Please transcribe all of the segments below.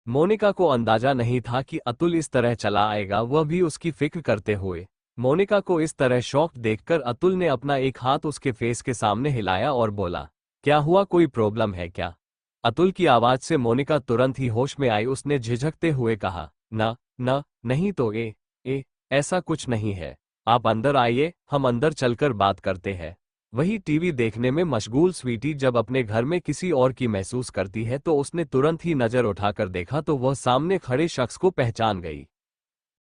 मोनिका को अंदाजा नहीं था कि अतुल इस तरह चला आएगा, वह भी उसकी फिक्र करते हुए। मोनिका को इस तरह शॉक्ड देखकर अतुल ने अपना एक हाथ उसके फेस के सामने हिलाया और बोला, क्या हुआ, कोई प्रॉब्लम है क्या? अतुल की आवाज से मोनिका तुरंत ही होश में आई। उसने झिझकते हुए कहा, नहीं तो ऐसा कुछ नहीं है। आप अंदर आइए, हम अंदर चलकर बात करते हैं। वही टीवी देखने में मशगूल स्वीटी जब अपने घर में किसी और की महसूस करती है तो उसने तुरंत ही नजर उठाकर देखा तो वह सामने खड़े शख्स को पहचान गई।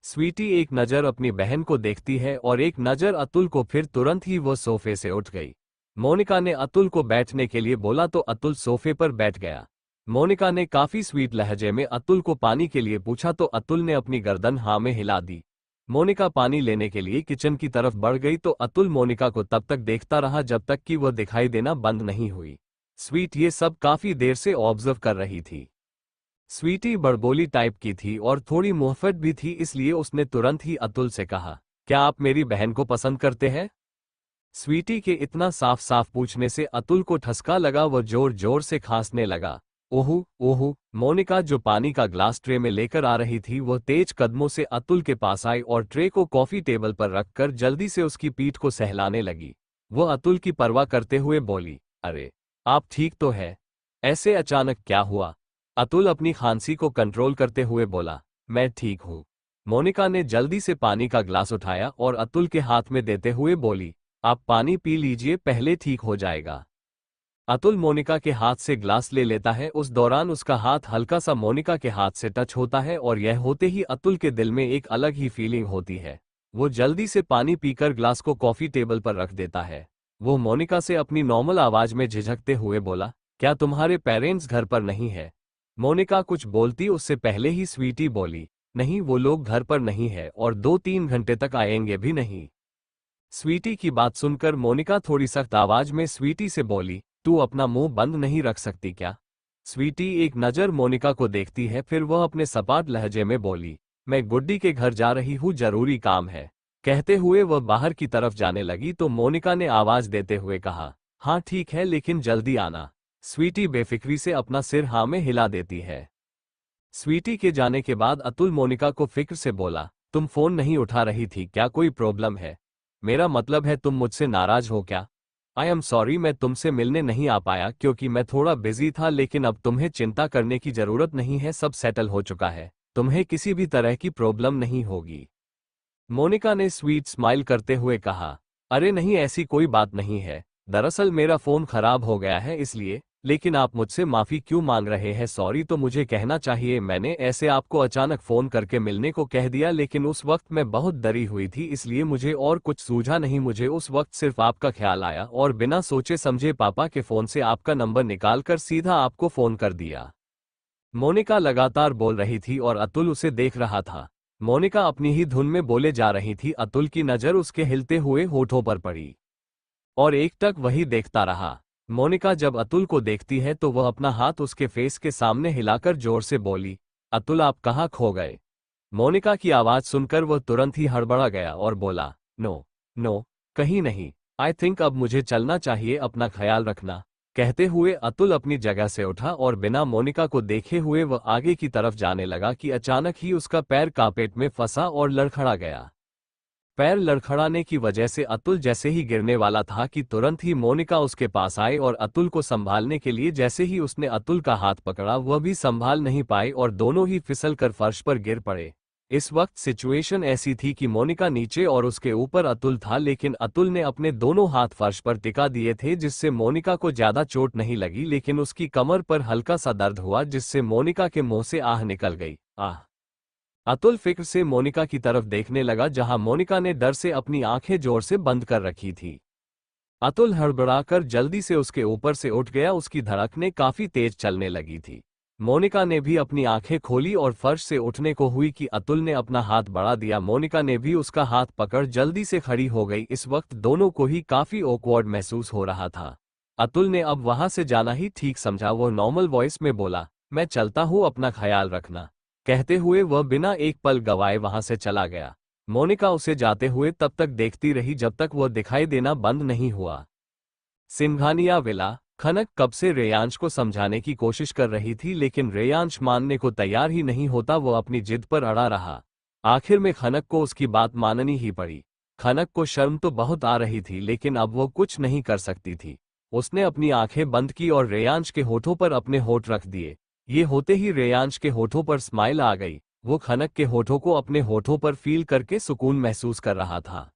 स्वीटी एक नजर अपनी बहन को देखती है और एक नजर अतुल को, फिर तुरंत ही वह सोफे से उठ गई। मोनिका ने अतुल को बैठने के लिए बोला तो अतुल सोफे पर बैठ गया। मोनिका ने काफी स्वीट लहजे में अतुल को पानी के लिए पूछा तो अतुल ने अपनी गर्दन हाँ में हिला दी। मोनिका पानी लेने के लिए किचन की तरफ बढ़ गई तो अतुल मोनिका को तब तक देखता रहा जब तक कि वह दिखाई देना बंद नहीं हुई। स्वीट ये सब काफी देर से ऑब्जर्व कर रही थी। स्वीटी बड़बोली टाइप की थी और थोड़ी मुहफट भी थी, इसलिए उसने तुरंत ही अतुल से कहा, क्या आप मेरी बहन को पसंद करते हैं? स्वीटी के इतना साफ साफ पूछने से अतुल को ठसका लगा। वह जोर जोर से खांसने लगा। ओहू ओहू। मोनिका जो पानी का ग्लास ट्रे में लेकर आ रही थी वह तेज कदमों से अतुल के पास आई और ट्रे को कॉफी टेबल पर रखकर जल्दी से उसकी पीठ को सहलाने लगी। वह अतुल की परवाह करते हुए बोली, अरे आप ठीक तो है? ऐसे अचानक क्या हुआ? अतुल अपनी खांसी को कंट्रोल करते हुए बोला, मैं ठीक हूँ। मोनिका ने जल्दी से पानी का ग्लास उठाया और अतुल के हाथ में देते हुए बोली, आप पानी पी लीजिए, पहले ठीक हो जाएगा। अतुल मोनिका के हाथ से ग्लास ले लेता है। उस दौरान उसका हाथ हल्का सा मोनिका के हाथ से टच होता है और यह होते ही अतुल के दिल में एक अलग ही फीलिंग होती है। वो जल्दी से पानी पीकर ग्लास को कॉफी टेबल पर रख देता है। वो मोनिका से अपनी नॉर्मल आवाज में झिझकते हुए बोला, क्या तुम्हारे पेरेंट्स घर पर नहीं है? मोनिका कुछ बोलती उससे पहले ही स्वीटी बोली, नहीं वो लोग घर पर नहीं है और 2-3 घंटे तक आएंगे भी नहीं। स्वीटी की बात सुनकर मोनिका थोड़ी सख्त आवाज में स्वीटी से बोली, तू अपना मुंह बंद नहीं रख सकती क्या? स्वीटी एक नजर मोनिका को देखती है, फिर वह अपने सपाट लहजे में बोली, मैं गुड्डी के घर जा रही हूँ, जरूरी काम है। कहते हुए वह बाहर की तरफ जाने लगी तो मोनिका ने आवाज देते हुए कहा, हाँ ठीक है लेकिन जल्दी आना। स्वीटी बेफिक्री से अपना सिर हाँ में हिला देती है। स्वीटी के जाने के बाद अतुल मोनिका को फिक्र से बोला, तुम फोन नहीं उठा रही थी क्या, कोई प्रॉब्लम है? मेरा मतलब है तुम मुझसे नाराज हो क्या? आई एम सॉरी, मैं तुमसे मिलने नहीं आ पाया क्योंकि मैं थोड़ा बिजी था, लेकिन अब तुम्हें चिंता करने की जरूरत नहीं है, सब सेटल हो चुका है, तुम्हें किसी भी तरह की प्रॉब्लम नहीं होगी। मोनिका ने स्वीट स्माइल करते हुए कहा, अरे नहीं ऐसी कोई बात नहीं है, दरअसल मेरा फोन खराब हो गया है इसलिए। लेकिन आप मुझसे माफी क्यों मांग रहे हैं? सॉरी तो मुझे कहना चाहिए, मैंने ऐसे आपको अचानक फोन करके मिलने को कह दिया, लेकिन उस वक्त मैं बहुत डरी हुई थी इसलिए मुझे और कुछ सूझा नहीं। मुझे उस वक्त सिर्फ आपका ख्याल आया और बिना सोचे समझे पापा के फोन से आपका नंबर निकालकर सीधा आपको फोन कर दिया। मोनिका लगातार बोल रही थी और अतुल उसे देख रहा था। मोनिका अपनी ही धुन में बोले जा रही थी। अतुल की नजर उसके हिलते हुए होठों पर पड़ी और एकटक वही देखता रहा। मोनिका जब अतुल को देखती है तो वह अपना हाथ उसके फेस के सामने हिलाकर जोर से बोली, अतुल आप कहाँ खो गए? मोनिका की आवाज सुनकर वह तुरंत ही हड़बड़ा गया और बोला, नो कहीं नहीं, आई थिंक अब मुझे चलना चाहिए, अपना ख्याल रखना। कहते हुए अतुल अपनी जगह से उठा और बिना मोनिका को देखे हुए वह आगे की तरफ जाने लगा कि अचानक ही उसका पैर कारपेट में फंसा और लड़खड़ा गया। पैर लड़खड़ाने की वजह से अतुल जैसे ही गिरने वाला था कि तुरंत ही मोनिका उसके पास आई और अतुल को संभालने के लिए जैसे ही उसने अतुल का हाथ पकड़ा वह भी संभाल नहीं पाई और दोनों ही फिसलकर फर्श पर गिर पड़े। इस वक्त सिचुएशन ऐसी थी कि मोनिका नीचे और उसके ऊपर अतुल था, लेकिन अतुल ने अपने दोनों हाथ फर्श पर टिका दिए थे जिससे मोनिका को ज्यादा चोट नहीं लगी, लेकिन उसकी कमर पर हल्का सा दर्द हुआ जिससे मोनिका के मुंह से आह निकल गई। आह। अतुल फिक्र से मोनिका की तरफ देखने लगा जहां मोनिका ने डर से अपनी आंखें जोर से बंद कर रखी थी। अतुल हड़बड़ाकर जल्दी से उसके ऊपर से उठ गया, उसकी धड़कनें काफी तेज चलने लगी थी। मोनिका ने भी अपनी आंखें खोली और फर्श से उठने को हुई कि अतुल ने अपना हाथ बढ़ा दिया। मोनिका ने भी उसका हाथ पकड़ जल्दी से खड़ी हो गई। इस वक्त दोनों को ही काफी ऑकवर्ड महसूस हो रहा था। अतुल ने अब वहां से जाना ही ठीक समझा। वो नॉर्मल वॉइस में बोला, मैं चलता हूँ, अपना ख्याल रखना। कहते हुए वह बिना एक पल गवाए वहां से चला गया। मोनिका उसे जाते हुए तब तक देखती रही जब तक वह दिखाई देना बंद नहीं हुआ। सिंघानिया विला, खनक कब से रेयांश को समझाने की कोशिश कर रही थी, लेकिन रेयांश मानने को तैयार ही नहीं होता। वो अपनी जिद पर अड़ा रहा। आखिर में खनक को उसकी बात माननी ही पड़ी। खनक को शर्म तो बहुत आ रही थी, लेकिन अब वो कुछ नहीं कर सकती थी। उसने अपनी आंखें बंद की और रेयांश के होठों पर अपने होठ रख दिए। ये होते ही रेयांश के होठों पर स्माइल आ गई। वो खनक के होठों को अपने होठों पर फील करके सुकून महसूस कर रहा था।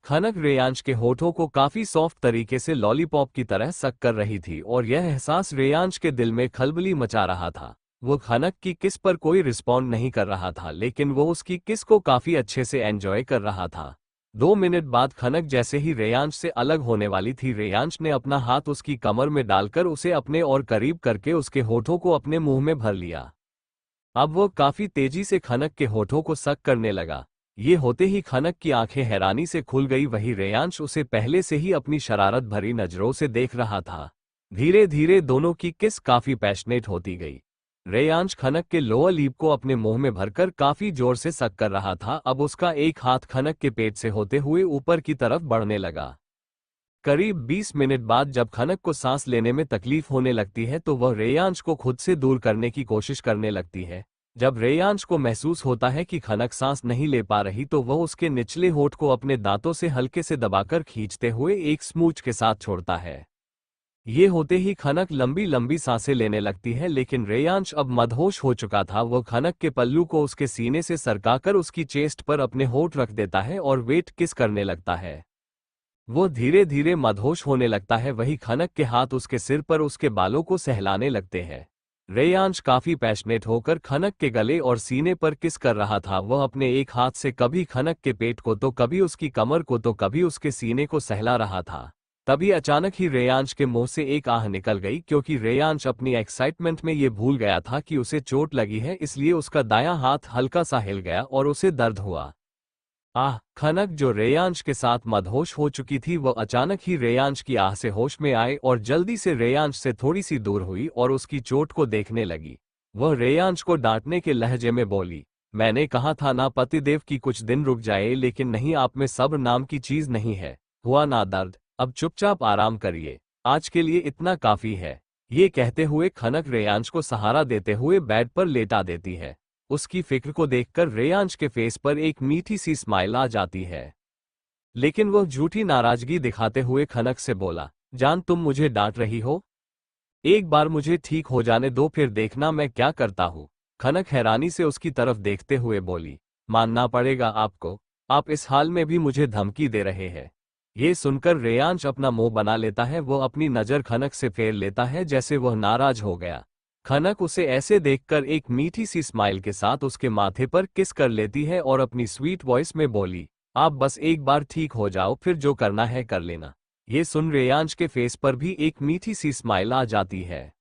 खनक रेयांश के होठों को काफी सॉफ्ट तरीके से लॉलीपॉप की तरह सक कर रही थी और यह एहसास रेयांश के दिल में खलबली मचा रहा था। वो खनक की किस पर कोई रिस्पॉन्ड नहीं कर रहा था, लेकिन वो उसकी किस को काफी अच्छे से एंजॉय कर रहा था। 2 मिनट बाद खनक जैसे ही रेयांश से अलग होने वाली थी, रेयांश ने अपना हाथ उसकी कमर में डालकर उसे अपने और करीब करके उसके होठों को अपने मुंह में भर लिया। अब वो काफी तेजी से खनक के होठों को सक करने लगा। ये होते ही खनक की आंखें हैरानी से खुल गई। वही रेयांश उसे पहले से ही अपनी शरारत भरी नजरों से देख रहा था। धीरे धीरे दोनों की किस काफी पैशनेट होती गई। रेयांश खनक के लोअर लिप को अपने मुंह में भरकर काफी जोर से सक कर रहा था। अब उसका एक हाथ खनक के पेट से होते हुए ऊपर की तरफ बढ़ने लगा। करीब 20 मिनट बाद जब खनक को सांस लेने में तकलीफ होने लगती है तो वह रेयांश को खुद से दूर करने की कोशिश करने लगती है। जब रेयांश को महसूस होता है कि खनक सांस नहीं ले पा रही तो वह उसके निचले होठ को अपने दांतों से हल्के से दबाकर खींचते हुए एक स्मूच के साथ छोड़ता है। ये होते ही खनक लंबी लंबी सांसें लेने लगती है, लेकिन रेयांश अब मदहोश हो चुका था। वह खनक के पल्लू को उसके सीने से सरकाकर उसकी चेस्ट पर अपने होठ रख देता है और वेट किस करने लगता है। वो धीरे धीरे मदहोश होने लगता है। वही खनक के हाथ उसके सिर पर उसके बालों को सहलाने लगते हैं। रेयांश काफी पैशनेट होकर खनक के गले और सीने पर किस कर रहा था। वह अपने एक हाथ से कभी खनक के पेट को तो कभी उसकी कमर को तो कभी उसके सीने को सहला रहा था। तभी अचानक ही रेयांश के मुंह से एक आह निकल गई, क्योंकि रेयांश अपनी एक्साइटमेंट में ये भूल गया था कि उसे चोट लगी है, इसलिए उसका दायां हाथ हल्का सा हिल गया और उसे दर्द हुआ। आह! खनक जो रेयांश के साथ मदहोश हो चुकी थी, वह अचानक ही रेयांश की आह से होश में आए और जल्दी से रेयांश से थोड़ी सी दूर हुई और उसकी चोट को देखने लगी। वह रेयांश को डांटने के लहजे में बोली, मैंने कहा था ना पतिदेव की कुछ दिन रुक जाए, लेकिन नहीं, आप में सब्र नाम की चीज नहीं है। हुआ ना दर्द? अब चुपचाप आराम करिए, आज के लिए इतना काफी है। ये कहते हुए खनक रेयांश को सहारा देते हुए बेड पर लेटा देती है। उसकी फिक्र को देखकर रेयांश के फेस पर एक मीठी सी स्माइल आ जाती है, लेकिन वह झूठी नाराजगी दिखाते हुए खनक से बोला, जान तुम मुझे डांट रही हो? एक बार मुझे ठीक हो जाने दो, फिर देखना मैं क्या करता हूँ। खनक हैरानी से उसकी तरफ देखते हुए बोली, मानना पड़ेगा आपको, आप इस हाल में भी मुझे धमकी दे रहे हैं। ये सुनकर रेयांश अपना मुंह बना लेता है। वह अपनी नजर खनक से फेर लेता है जैसे वह नाराज हो गया। खनक उसे ऐसे देखकर एक मीठी सी स्माइल के साथ उसके माथे पर किस कर लेती है और अपनी स्वीट वॉइस में बोली, आप बस एक बार ठीक हो जाओ, फिर जो करना है कर लेना। ये सुन रेयांश के फेस पर भी एक मीठी सी स्माइल आ जाती है।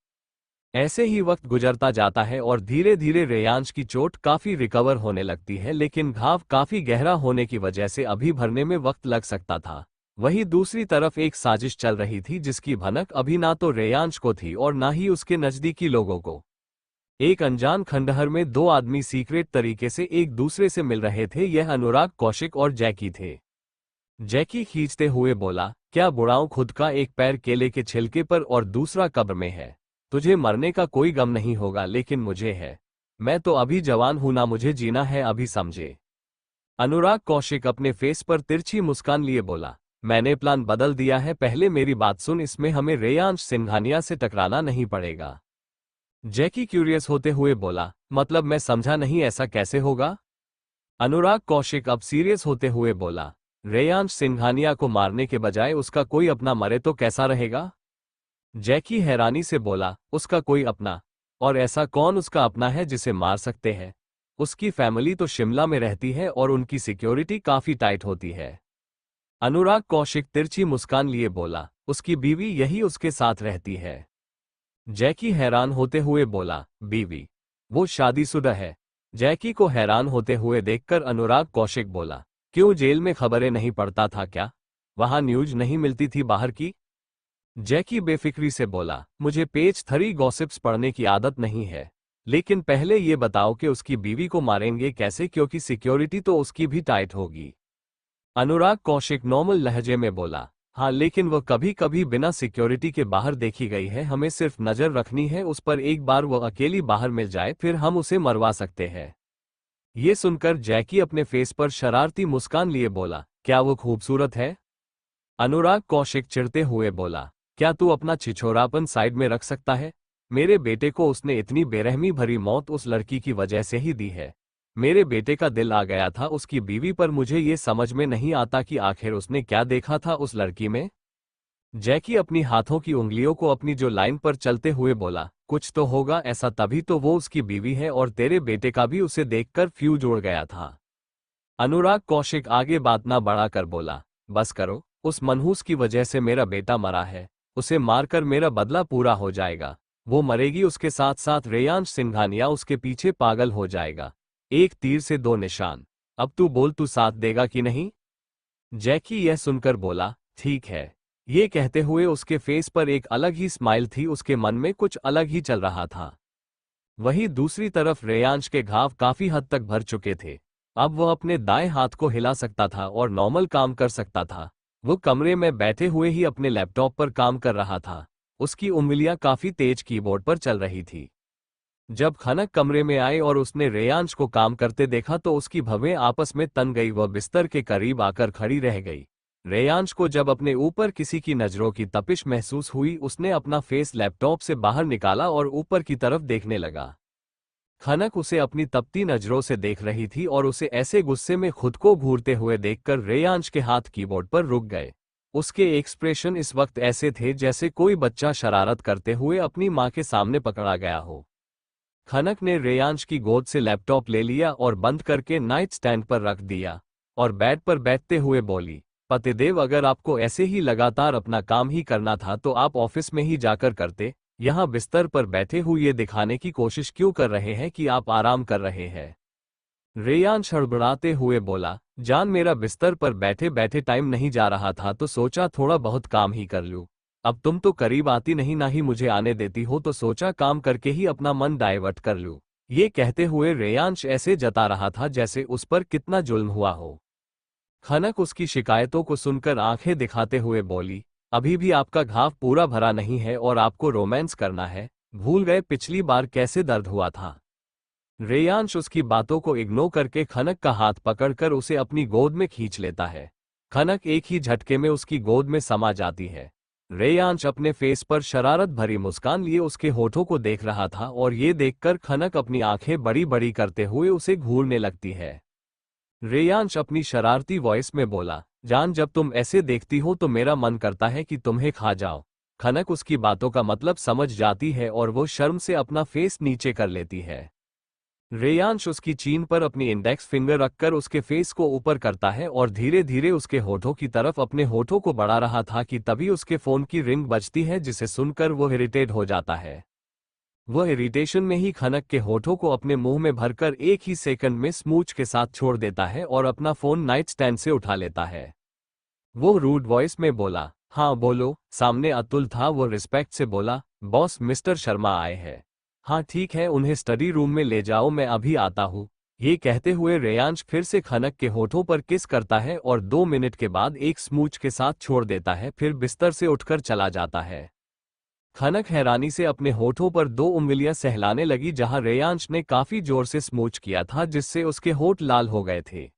ऐसे ही वक्त गुजरता जाता है और धीरे धीरे रेयांश की चोट काफी रिकवर होने लगती है, लेकिन घाव काफी गहरा होने की वजह से अभी भरने में वक्त लग सकता था। वहीं दूसरी तरफ एक साजिश चल रही थी जिसकी भनक अभी ना तो रेयांश को थी और ना ही उसके नजदीकी लोगों को। एक अनजान खंडहर में दो आदमी सीक्रेट तरीके से एक दूसरे से मिल रहे थे। यह अनुराग कौशिक और जैकी थे। जैकी खींचते हुए बोला, क्या बुढ़ाऊं, खुद का एक पैर केले के छिलके पर और दूसरा कब्र में है। तुझे मरने का कोई गम नहीं होगा, लेकिन मुझे है। मैं तो अभी जवान हूं ना, मुझे जीना है अभी, समझे। अनुराग कौशिक अपने फेस पर तिरछी मुस्कान लिए बोला, मैंने प्लान बदल दिया है, पहले मेरी बात सुन, इसमें हमें रेयांश सिंघानिया से टकराना नहीं पड़ेगा। जैकी क्यूरियस होते हुए बोला, मतलब मैं समझा नहीं, ऐसा कैसे होगा? अनुराग कौशिक अब सीरियस होते हुए बोला, रेयांश सिंघानिया को मारने के बजाय उसका कोई अपना मरे तो कैसा रहेगा? जैकी हैरानी से बोला, उसका कोई अपना? और ऐसा कौन उसका अपना है जिसे मार सकते हैं? उसकी फैमिली तो शिमला में रहती है और उनकी सिक्योरिटी काफी टाइट होती है। अनुराग कौशिक तिरछी मुस्कान लिए बोला, उसकी बीवी यही उसके साथ रहती है। जैकी हैरान होते हुए बोला, बीवी? वो शादीशुदा है। जैकी को हैरान होते हुए देखकर अनुराग कौशिक बोला, क्यों, जेल में खबरें नहीं पढ़ता था क्या? वहां न्यूज नहीं मिलती थी बाहर की? जैकी बेफिक्री से बोला, मुझे पेज 3 गॉसिप्स पढ़ने की आदत नहीं है, लेकिन पहले ये बताओ कि उसकी बीवी को मारेंगे कैसे, क्योंकि सिक्योरिटी तो उसकी भी टाइट होगी। अनुराग कौशिक नॉर्मल लहजे में बोला, हाँ, लेकिन वो कभी कभी बिना सिक्योरिटी के बाहर देखी गई है। हमें सिर्फ नजर रखनी है उस पर। एक बार वो अकेली बाहर मिल जाए फिर हम उसे मरवा सकते हैं। ये सुनकर जैकी अपने फेस पर शरारती मुस्कान लिए बोला, क्या वो खूबसूरत है? अनुराग कौशिक चिढ़ते हुए बोला, क्या तू अपना छिछोरापन साइड में रख सकता है? मेरे बेटे को उसने इतनी बेरहमी भरी मौत उस लड़की की वजह से ही दी है। मेरे बेटे का दिल आ गया था उसकी बीवी पर। मुझे ये समझ में नहीं आता कि आखिर उसने क्या देखा था उस लड़की में। जैकी अपनी हाथों की उंगलियों को अपनी जो लाइन पर चलते हुए बोला, कुछ तो होगा ऐसा, तभी तो वो उसकी बीवी है और तेरे बेटे का भी उसे देखकर फ्यूज उड़ गया था। अनुराग कौशिक आगे बात ना बढ़ाकर बोला, बस करो। उस मनहूस की वजह से मेरा बेटा मरा है। उसे मारकर मेरा बदला पूरा हो जाएगा। वो मरेगी, उसके साथ साथ रेयांश सिंघानिया उसके पीछे पागल हो जाएगा। एक तीर से दो निशान। अब तू बोल, तू साथ देगा कि नहीं? जैकी यह सुनकर बोला, ठीक है। ये कहते हुए उसके फेस पर एक अलग ही स्माइल थी। उसके मन में कुछ अलग ही चल रहा था। वहीं दूसरी तरफ रेयांश के घाव काफी हद तक भर चुके थे। अब वह अपने दाएं हाथ को हिला सकता था और नॉर्मल काम कर सकता था। वो कमरे में बैठे हुए ही अपने लैपटॉप पर काम कर रहा था। उसकी उंगलियां काफी तेज कीबोर्ड पर चल रही थी। जब खनक कमरे में आई और उसने रेयांश को काम करते देखा तो उसकी भवें आपस में तन गई। वह बिस्तर के करीब आकर खड़ी रह गई। रेयांश को जब अपने ऊपर किसी की नजरों की तपिश महसूस हुई, उसने अपना फेस लैपटॉप से बाहर निकाला और ऊपर की तरफ देखने लगा। खनक उसे अपनी तपती नजरों से देख रही थी और उसे ऐसे गुस्से में खुद को घूरते हुए देखकर रेयांश के हाथ कीबोर्ड पर रुक गए। उसके एक्सप्रेशन इस वक्त ऐसे थे जैसे कोई बच्चा शरारत करते हुए अपनी मां के सामने पकड़ा गया हो। खनक ने रेयांश की गोद से लैपटॉप ले लिया और बंद करके नाइट स्टैंड पर रख दिया और बेड पर बैठते हुए बोली, पतिदेव, अगर आपको ऐसे ही लगातार अपना काम ही करना था तो आप ऑफिस में ही जाकर करते। यहाँ बिस्तर पर बैठे हुए ये दिखाने की कोशिश क्यों कर रहे हैं कि आप आराम कर रहे हैं? रेयांश हड़बड़ाते हुए बोला, जान, मेरा बिस्तर पर बैठे बैठे टाइम नहीं जा रहा था तो सोचा थोड़ा बहुत काम ही कर लूं। अब तुम तो करीब आती नहीं, ना ही मुझे आने देती हो, तो सोचा काम करके ही अपना मन डाइवर्ट कर लूं। ये कहते हुए रेयांश ऐसे जता रहा था जैसे उस पर कितना जुल्म हुआ हो। खनक उसकी शिकायतों को सुनकर आंखें दिखाते हुए बोली, अभी भी आपका घाव पूरा भरा नहीं है और आपको रोमांस करना है? भूल गए पिछली बार कैसे दर्द हुआ था? रेयांश उसकी बातों को इग्नोर करके खनक का हाथ पकड़कर उसे अपनी गोद में खींच लेता है। खनक एक ही झटके में उसकी गोद में समा जाती है। रेयांश अपने फेस पर शरारत भरी मुस्कान लिए उसके होठों को देख रहा था और ये देखकर खनक अपनी आंखें बड़ी बड़ी करते हुए उसे घूरने लगती है। रेयांश अपनी शरारती वॉइस में बोला, जान, जब तुम ऐसे देखती हो तो मेरा मन करता है कि तुम्हें खा जाओ। खनक उसकी बातों का मतलब समझ जाती है और वो शर्म से अपना फेस नीचे कर लेती है। रेयांश उसकी चीन पर अपनी इंडेक्स फिंगर रखकर उसके फेस को ऊपर करता है और धीरे धीरे उसके होठों की तरफ अपने होठों को बढ़ा रहा था कि तभी उसके फोन की रिंग बजती है जिसे सुनकर वो इरिटेट हो जाता है। वह इरिटेशन में ही खनक के होठों को अपने मुंह में भरकर एक ही सेकंड में स्मूच के साथ छोड़ देता है और अपना फोन नाइट स्टैंड से उठा लेता है। वो रूड वॉइस में बोला, हाँ बोलो। सामने अतुल था। वो रिस्पेक्ट से बोला, बॉस, मिस्टर शर्मा आए हैं। हाँ ठीक है, उन्हें स्टडी रूम में ले जाओ, मैं अभी आता हूँ। ये कहते हुए रेयांश फिर से खनक के होठों पर किस करता है और 2 मिनट के बाद एक स्मूच के साथ छोड़ देता है, फिर बिस्तर से उठकर चला जाता है। खनक हैरानी से अपने होठों पर 2 उंगलियां सहलाने लगी जहां रेयांश ने काफी जोर से स्मूच किया था जिससे उसके होठ लाल हो गए थे।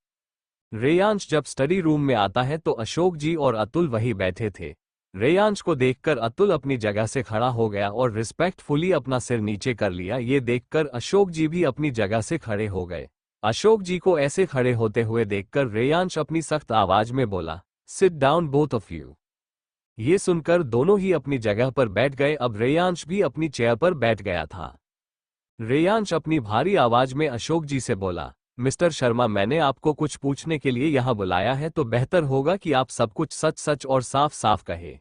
रेयांश जब स्टडी रूम में आता है तो अशोक जी और अतुल वहीं बैठे थे। रेयांश को देखकर अतुल अपनी जगह से खड़ा हो गया और रिस्पेक्टफुली अपना सिर नीचे कर लिया। ये देखकर अशोक जी भी अपनी जगह से खड़े हो गए। अशोक जी को ऐसे खड़े होते हुए देखकर रेयांश अपनी सख्त आवाज में बोला, sit down both of you. ये सुनकर दोनों ही अपनी जगह पर बैठ गए। अब रेयांश भी अपनी चेयर पर बैठ गया था। रेयांश अपनी भारी आवाज में अशोक जी से बोला, मिस्टर शर्मा, मैंने आपको कुछ पूछने के लिए यहाँ बुलाया है तो बेहतर होगा कि आप सब कुछ सच सच और साफ साफ कहे।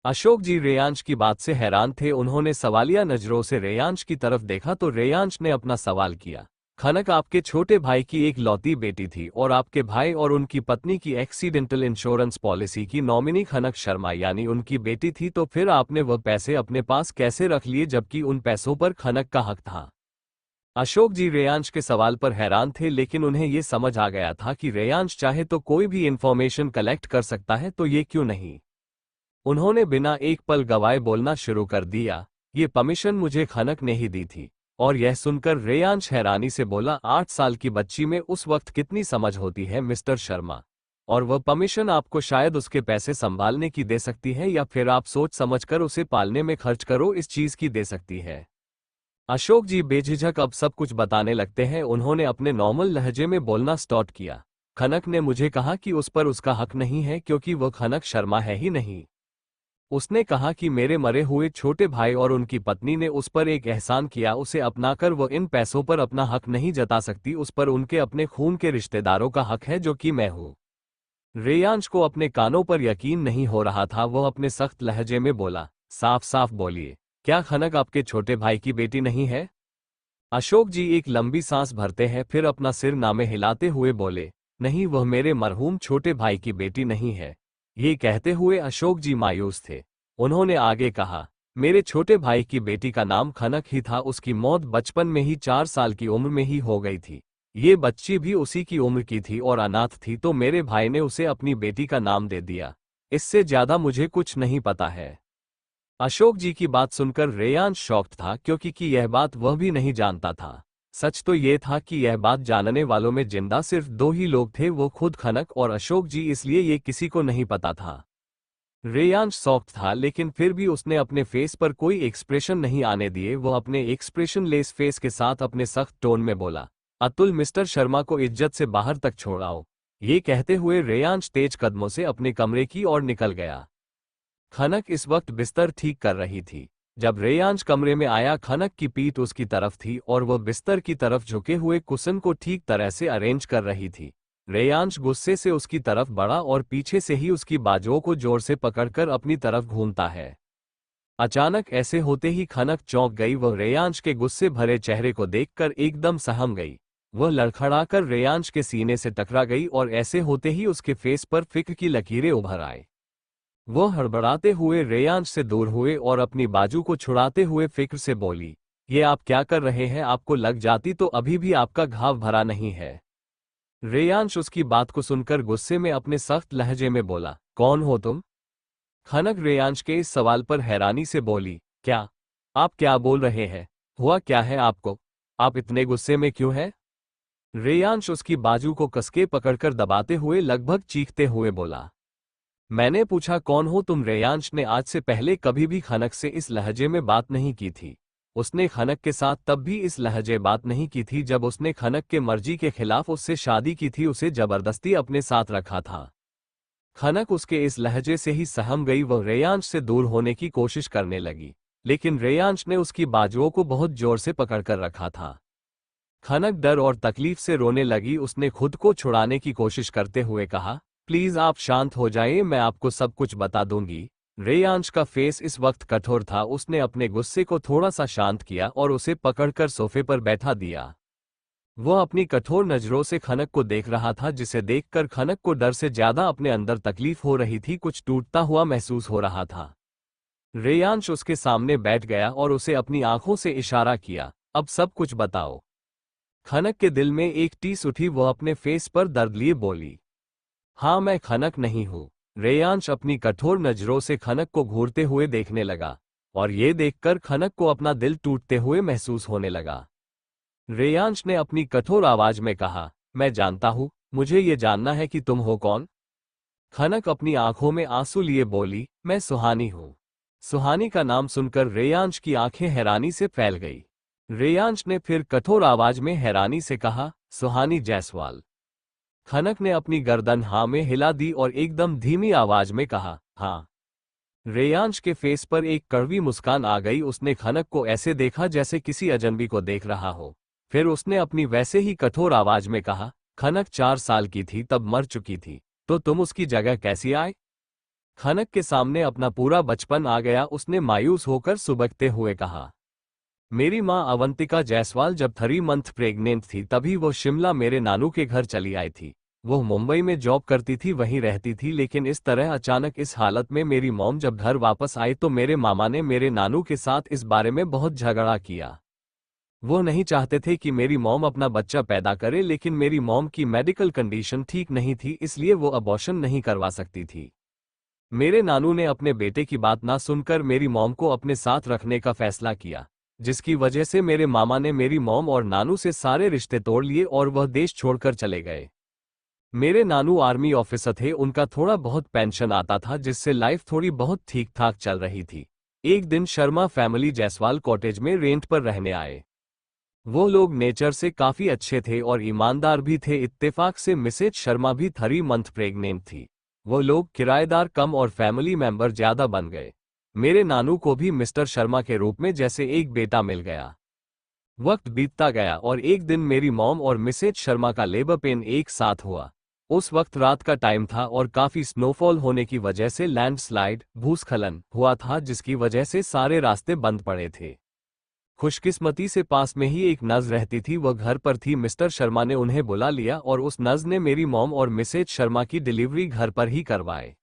अशोक जी रेयांश की बात से हैरान थे। उन्होंने सवालिया नजरों से रेयांश की तरफ देखा तो रेयांश ने अपना सवाल किया, खनक आपके छोटे भाई की एक लौती बेटी थी और आपके भाई और उनकी पत्नी की एक्सीडेंटल इंश्योरेंस पॉलिसी की नॉमिनी खनक शर्मा यानी उनकी बेटी थी, तो फिर आपने वह पैसे अपने पास कैसे रख लिए जबकि उन पैसों पर खनक का हक था? अशोक जी रेयांश के सवाल पर हैरान थे, लेकिन उन्हें यह समझ आ गया था कि रेयांश चाहे तो कोई भी इंफॉर्मेशन कलेक्ट कर सकता है, तो ये क्यों नहीं। उन्होंने बिना एक पल गवाए बोलना शुरू कर दिया, ये परमिशन मुझे खनक ने ही दी थी। और यह सुनकर रेयांश हैरानी से बोला, 8 साल की बच्ची में उस वक्त कितनी समझ होती है मिस्टर शर्मा? और वह परमिशन आपको शायद उसके पैसे संभालने की दे सकती है, या फिर आप सोच समझकर उसे पालने में खर्च करो इस चीज की दे सकती है। अशोक जी बेझिझक अब सब कुछ बताने लगते हैं। उन्होंने अपने नॉर्मल लहजे में बोलना स्टार्ट किया। खनक ने मुझे कहा कि उस पर उसका हक नहीं है क्योंकि वह खनक शर्मा है ही नहीं। उसने कहा कि मेरे मरे हुए छोटे भाई और उनकी पत्नी ने उस पर एक एहसान किया, उसे अपनाकर वह इन पैसों पर अपना हक नहीं जता सकती, उस पर उनके अपने खून के रिश्तेदारों का हक है जो कि मैं हूँ। रेयांश को अपने कानों पर यकीन नहीं हो रहा था। वह अपने सख्त लहजे में बोला, साफ साफ बोलिए, क्या खनक आपके छोटे भाई की बेटी नहीं है? अशोक जी एक लंबी सांस भरते हैं, फिर अपना सिर नामे हिलाते हुए बोले, नहीं, वह मेरे मरहूम छोटे भाई की बेटी नहीं है। ये कहते हुए अशोक जी मायूस थे। उन्होंने आगे कहा, मेरे छोटे भाई की बेटी का नाम खनक ही था। उसकी मौत बचपन में ही 4 साल की उम्र में ही हो गई थी। ये बच्ची भी उसी की उम्र की थी और अनाथ थी, तो मेरे भाई ने उसे अपनी बेटी का नाम दे दिया। इससे ज्यादा मुझे कुछ नहीं पता है। अशोक जी की बात सुनकर रेयांश शॉक्ड था क्योंकि यह बात वह भी नहीं जानता था। सच तो यह था कि यह बात जानने वालों में जिंदा सिर्फ 2 ही लोग थे, वो खुद खनक और अशोक जी, इसलिए ये किसी को नहीं पता था। रेयांश शॉक्ड था, लेकिन फिर भी उसने अपने फेस पर कोई एक्सप्रेशन नहीं आने दिए। वह अपने एक्सप्रेशन लेस फेस के साथ अपने सख्त टोन में बोला, अतुल, मिस्टर शर्मा को इज्जत से बाहर तक छोड़ाओ। ये कहते हुए रेयांश तेज कदमों से अपने कमरे की ओर निकल गया। खनक इस वक्त बिस्तर ठीक कर रही थी। जब रेयांश कमरे में आया, खनक की पीठ उसकी तरफ थी और वह बिस्तर की तरफ झुके हुए कुशन को ठीक तरह से अरेंज कर रही थी। रेयांश गुस्से से उसकी तरफ बढ़ा और पीछे से ही उसकी बाजुओं को जोर से पकड़कर अपनी तरफ घूमता है। अचानक ऐसे होते ही खनक चौंक गई। वह रेयांश के गुस्से भरे चेहरे को देखकर एकदम सहम गई। वह लड़खड़ाकर रेयांश के सीने से टकरा गई और ऐसे होते ही उसके फेस पर फिक्र की लकीरें उभर आए। वह हड़बड़ाते हुए रेयांश से दूर हुए और अपनी बाजू को छुड़ाते हुए फिक्र से बोली, ये आप क्या कर रहे हैं? आपको लग जाती तो अभी भी आपका घाव भरा नहीं है। रेयांश उसकी बात को सुनकर गुस्से में अपने सख्त लहजे में बोला, कौन हो तुम? खनक रेयांश के इस सवाल पर हैरानी से बोली, क्या? आप क्या बोल रहे हैं? हुआ क्या है आपको? आप इतने गुस्से में क्यों हैं? रेयांश उसकी बाजू को कसके पकड़कर दबाते हुए लगभग चीखते हुए बोला, मैंने पूछा कौन हो तुम? रेयांश ने आज से पहले कभी भी खनक से इस लहजे में बात नहीं की थी। उसने खनक के साथ तब भी इस लहजे बात नहीं की थी जब उसने खनक के मर्जी के खिलाफ उससे शादी की थी, उसे जबरदस्ती अपने साथ रखा था। खनक उसके इस लहजे से ही सहम गई। वह रेयांश से दूर होने की कोशिश करने लगी, लेकिन रेयांश ने उसकी बाजुओं को बहुत जोर से पकड़कर रखा था। खनक डर और तकलीफ से रोने लगी। उसने खुद को छुड़ाने की कोशिश करते हुए कहा, प्लीज आप शांत हो जाइए, मैं आपको सब कुछ बता दूंगी। रेयांश का फेस इस वक्त कठोर था। उसने अपने गुस्से को थोड़ा सा शांत किया और उसे पकड़कर सोफे पर बैठा दिया। वह अपनी कठोर नजरों से खनक को देख रहा था, जिसे देखकर खनक को डर से ज्यादा अपने अंदर तकलीफ हो रही थी। कुछ टूटता हुआ महसूस हो रहा था। रेयांश उसके सामने बैठ गया और उसे अपनी आंखों से इशारा किया, अब सब कुछ बताओ। खनक के दिल में एक टीस उठी। वह अपने फेस पर दर्द लिए बोली, हाँ, मैं खनक नहीं हूँ। रेयांश अपनी कठोर नजरों से खनक को घूरते हुए देखने लगा और ये देखकर खनक को अपना दिल टूटते हुए महसूस होने लगा। रेयांश ने अपनी कठोर आवाज में कहा, मैं जानता हूँ, मुझे ये जानना है कि तुम हो कौन? खनक अपनी आंखों में आंसू लिए बोली, मैं सुहानी हूँ। सुहानी का नाम सुनकर रेयांश की आंखें हैरानी से फैल गई। रेयांश ने फिर कठोर आवाज में हैरानी से कहा, सुहानी जायसवाल। खनक ने अपनी गर्दन हाँ में हिला दी और एकदम धीमी आवाज में कहा, हाँ। रेयांश के फेस पर एक कड़वी मुस्कान आ गई। उसने खनक को ऐसे देखा जैसे किसी अजनबी को देख रहा हो। फिर उसने अपनी वैसे ही कठोर आवाज में कहा, खनक 4 साल की थी तब मर चुकी थी, तो तुम उसकी जगह कैसी आए? खनक के सामने अपना पूरा बचपन आ गया। उसने मायूस होकर सुबकते हुए कहा, मेरी माँ अवंतिका जायसवाल जब 3 मंथ प्रेग्नेंट थी तभी वो शिमला मेरे नानू के घर चली आई थी। वो मुंबई में जॉब करती थी, वहीं रहती थी, लेकिन इस तरह अचानक इस हालत में मेरी मॉम जब घर वापस आई तो मेरे मामा ने मेरे नानू के साथ इस बारे में बहुत झगड़ा किया। वो नहीं चाहते थे कि मेरी मॉम अपना बच्चा पैदा करे, लेकिन मेरी मॉम की मेडिकल कंडीशन ठीक नहीं थी, इसलिए वो अबॉर्शन नहीं करवा सकती थी। मेरे नानू ने अपने बेटे की बात ना सुनकर मेरी मॉम को अपने साथ रखने का फैसला किया, जिसकी वजह से मेरे मामा ने मेरी मॉम और नानू से सारे रिश्ते तोड़ लिए और वह देश छोड़कर चले गए। मेरे नानू आर्मी ऑफिसर थे, उनका थोड़ा बहुत पेंशन आता था जिससे लाइफ थोड़ी बहुत ठीक ठाक चल रही थी। एक दिन शर्मा फैमिली जायसवाल कॉटेज में रेंट पर रहने आए। वो लोग नेचर से काफी अच्छे थे और ईमानदार भी थे। इत्तेफाक से मिसेज शर्मा भी 3 मंथ प्रेग्नेंट थी। वो लोग किराएदार कम और फैमिली मेंबर ज्यादा बन गए। मेरे नानू को भी मिस्टर शर्मा के रूप में जैसे एक बेटा मिल गया। वक्त बीतता गया और एक दिन मेरी मॉम और मिसेज शर्मा का लेबर पेन एक साथ हुआ। उस वक्त रात का टाइम था और काफी स्नोफॉल होने की वजह से लैंडस्लाइड भूस्खलन हुआ था, जिसकी वजह से सारे रास्ते बंद पड़े थे। खुशकिस्मती से पास में ही एक नर्स रहती थी, वह घर पर थी। मिस्टर शर्मा ने उन्हें बुला लिया और उस नर्स ने मेरी मॉम और मिसेज शर्मा की डिलीवरी घर पर ही करवाए।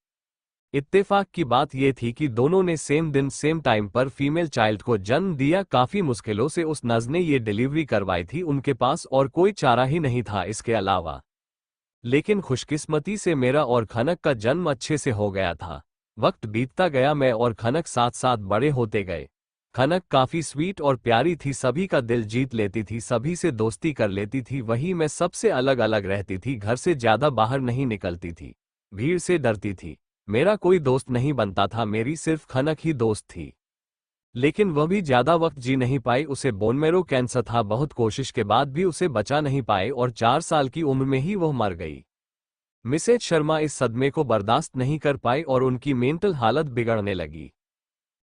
इत्तेफाक की बात यह थी कि दोनों ने सेम दिन सेम टाइम पर फीमेल चाइल्ड को जन्म दिया। काफी मुश्किलों से उस नर्स ने ये डिलीवरी करवाई थी, उनके पास और कोई चारा ही नहीं था इसके अलावा। लेकिन खुशकिस्मती से मेरा और खनक का जन्म अच्छे से हो गया था। वक्त बीतता गया, मैं और खनक साथ साथ बड़े होते गए। खनक काफी स्वीट और प्यारी थी, सभी का दिल जीत लेती थी, सभी से दोस्ती कर लेती थी। वही मैं सबसे अलग अलग रहती थी, घर से ज्यादा बाहर नहीं निकलती थी, भीड़ से डरती थी। मेरा कोई दोस्त नहीं बनता था, मेरी सिर्फ खनक ही दोस्त थी। लेकिन वह भी ज्यादा वक्त जी नहीं पाई, उसे बोन मैरो कैंसर था। बहुत कोशिश के बाद भी उसे बचा नहीं पाए और 4 साल की उम्र में ही वह मर गई। मिसेज शर्मा इस सदमे को बर्दाश्त नहीं कर पाई और उनकी मेंटल हालत बिगड़ने लगी।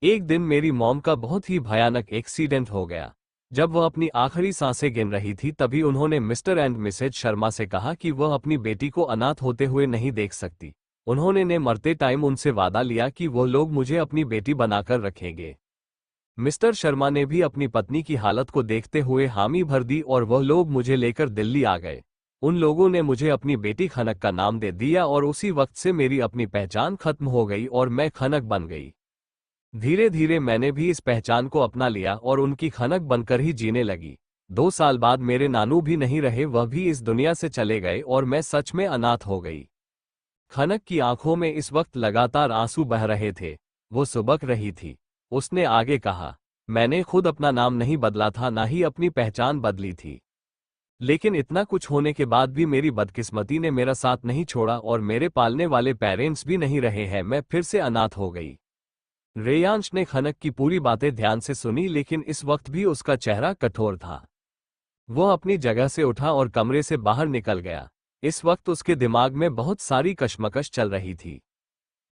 एक दिन मेरी मॉम का बहुत ही भयानक एक्सीडेंट हो गया। जब वह अपनी आखिरी सांसें गिन रही थी तभी उन्होंने मिस्टर एंड मिसेज शर्मा से कहा कि वह अपनी बेटी को अनाथ होते हुए नहीं देख सकती। उन्होंने ने मरते टाइम उनसे वादा लिया कि वो लोग मुझे अपनी बेटी बनाकर रखेंगे। मिस्टर शर्मा ने भी अपनी पत्नी की हालत को देखते हुए हामी भर दी और वह लोग मुझे लेकर दिल्ली आ गए। उन लोगों ने मुझे अपनी बेटी खनक का नाम दे दिया और उसी वक्त से मेरी अपनी पहचान खत्म हो गई और मैं खनक बन गई। धीरे धीरे मैंने भी इस पहचान को अपना लिया और उनकी खनक बनकर ही जीने लगी। 2 साल बाद मेरे नानू भी नहीं रहे, वह भी इस दुनिया से चले गए और मैं सच में अनाथ हो गई। खनक की आंखों में इस वक्त लगातार आंसू बह रहे थे, वो सुबक रही थी। उसने आगे कहा, मैंने खुद अपना नाम नहीं बदला था, ना ही अपनी पहचान बदली थी। लेकिन इतना कुछ होने के बाद भी मेरी बदकिस्मती ने मेरा साथ नहीं छोड़ा और मेरे पालने वाले पेरेंट्स भी नहीं रहे हैं, मैं फिर से अनाथ हो गई। रेयांश ने खनक की पूरी बातें ध्यान से सुनी, लेकिन इस वक्त भी उसका चेहरा कठोर था। वह अपनी जगह से उठा और कमरे से बाहर निकल गया। इस वक्त उसके दिमाग में बहुत सारी कश्मकश चल रही थी।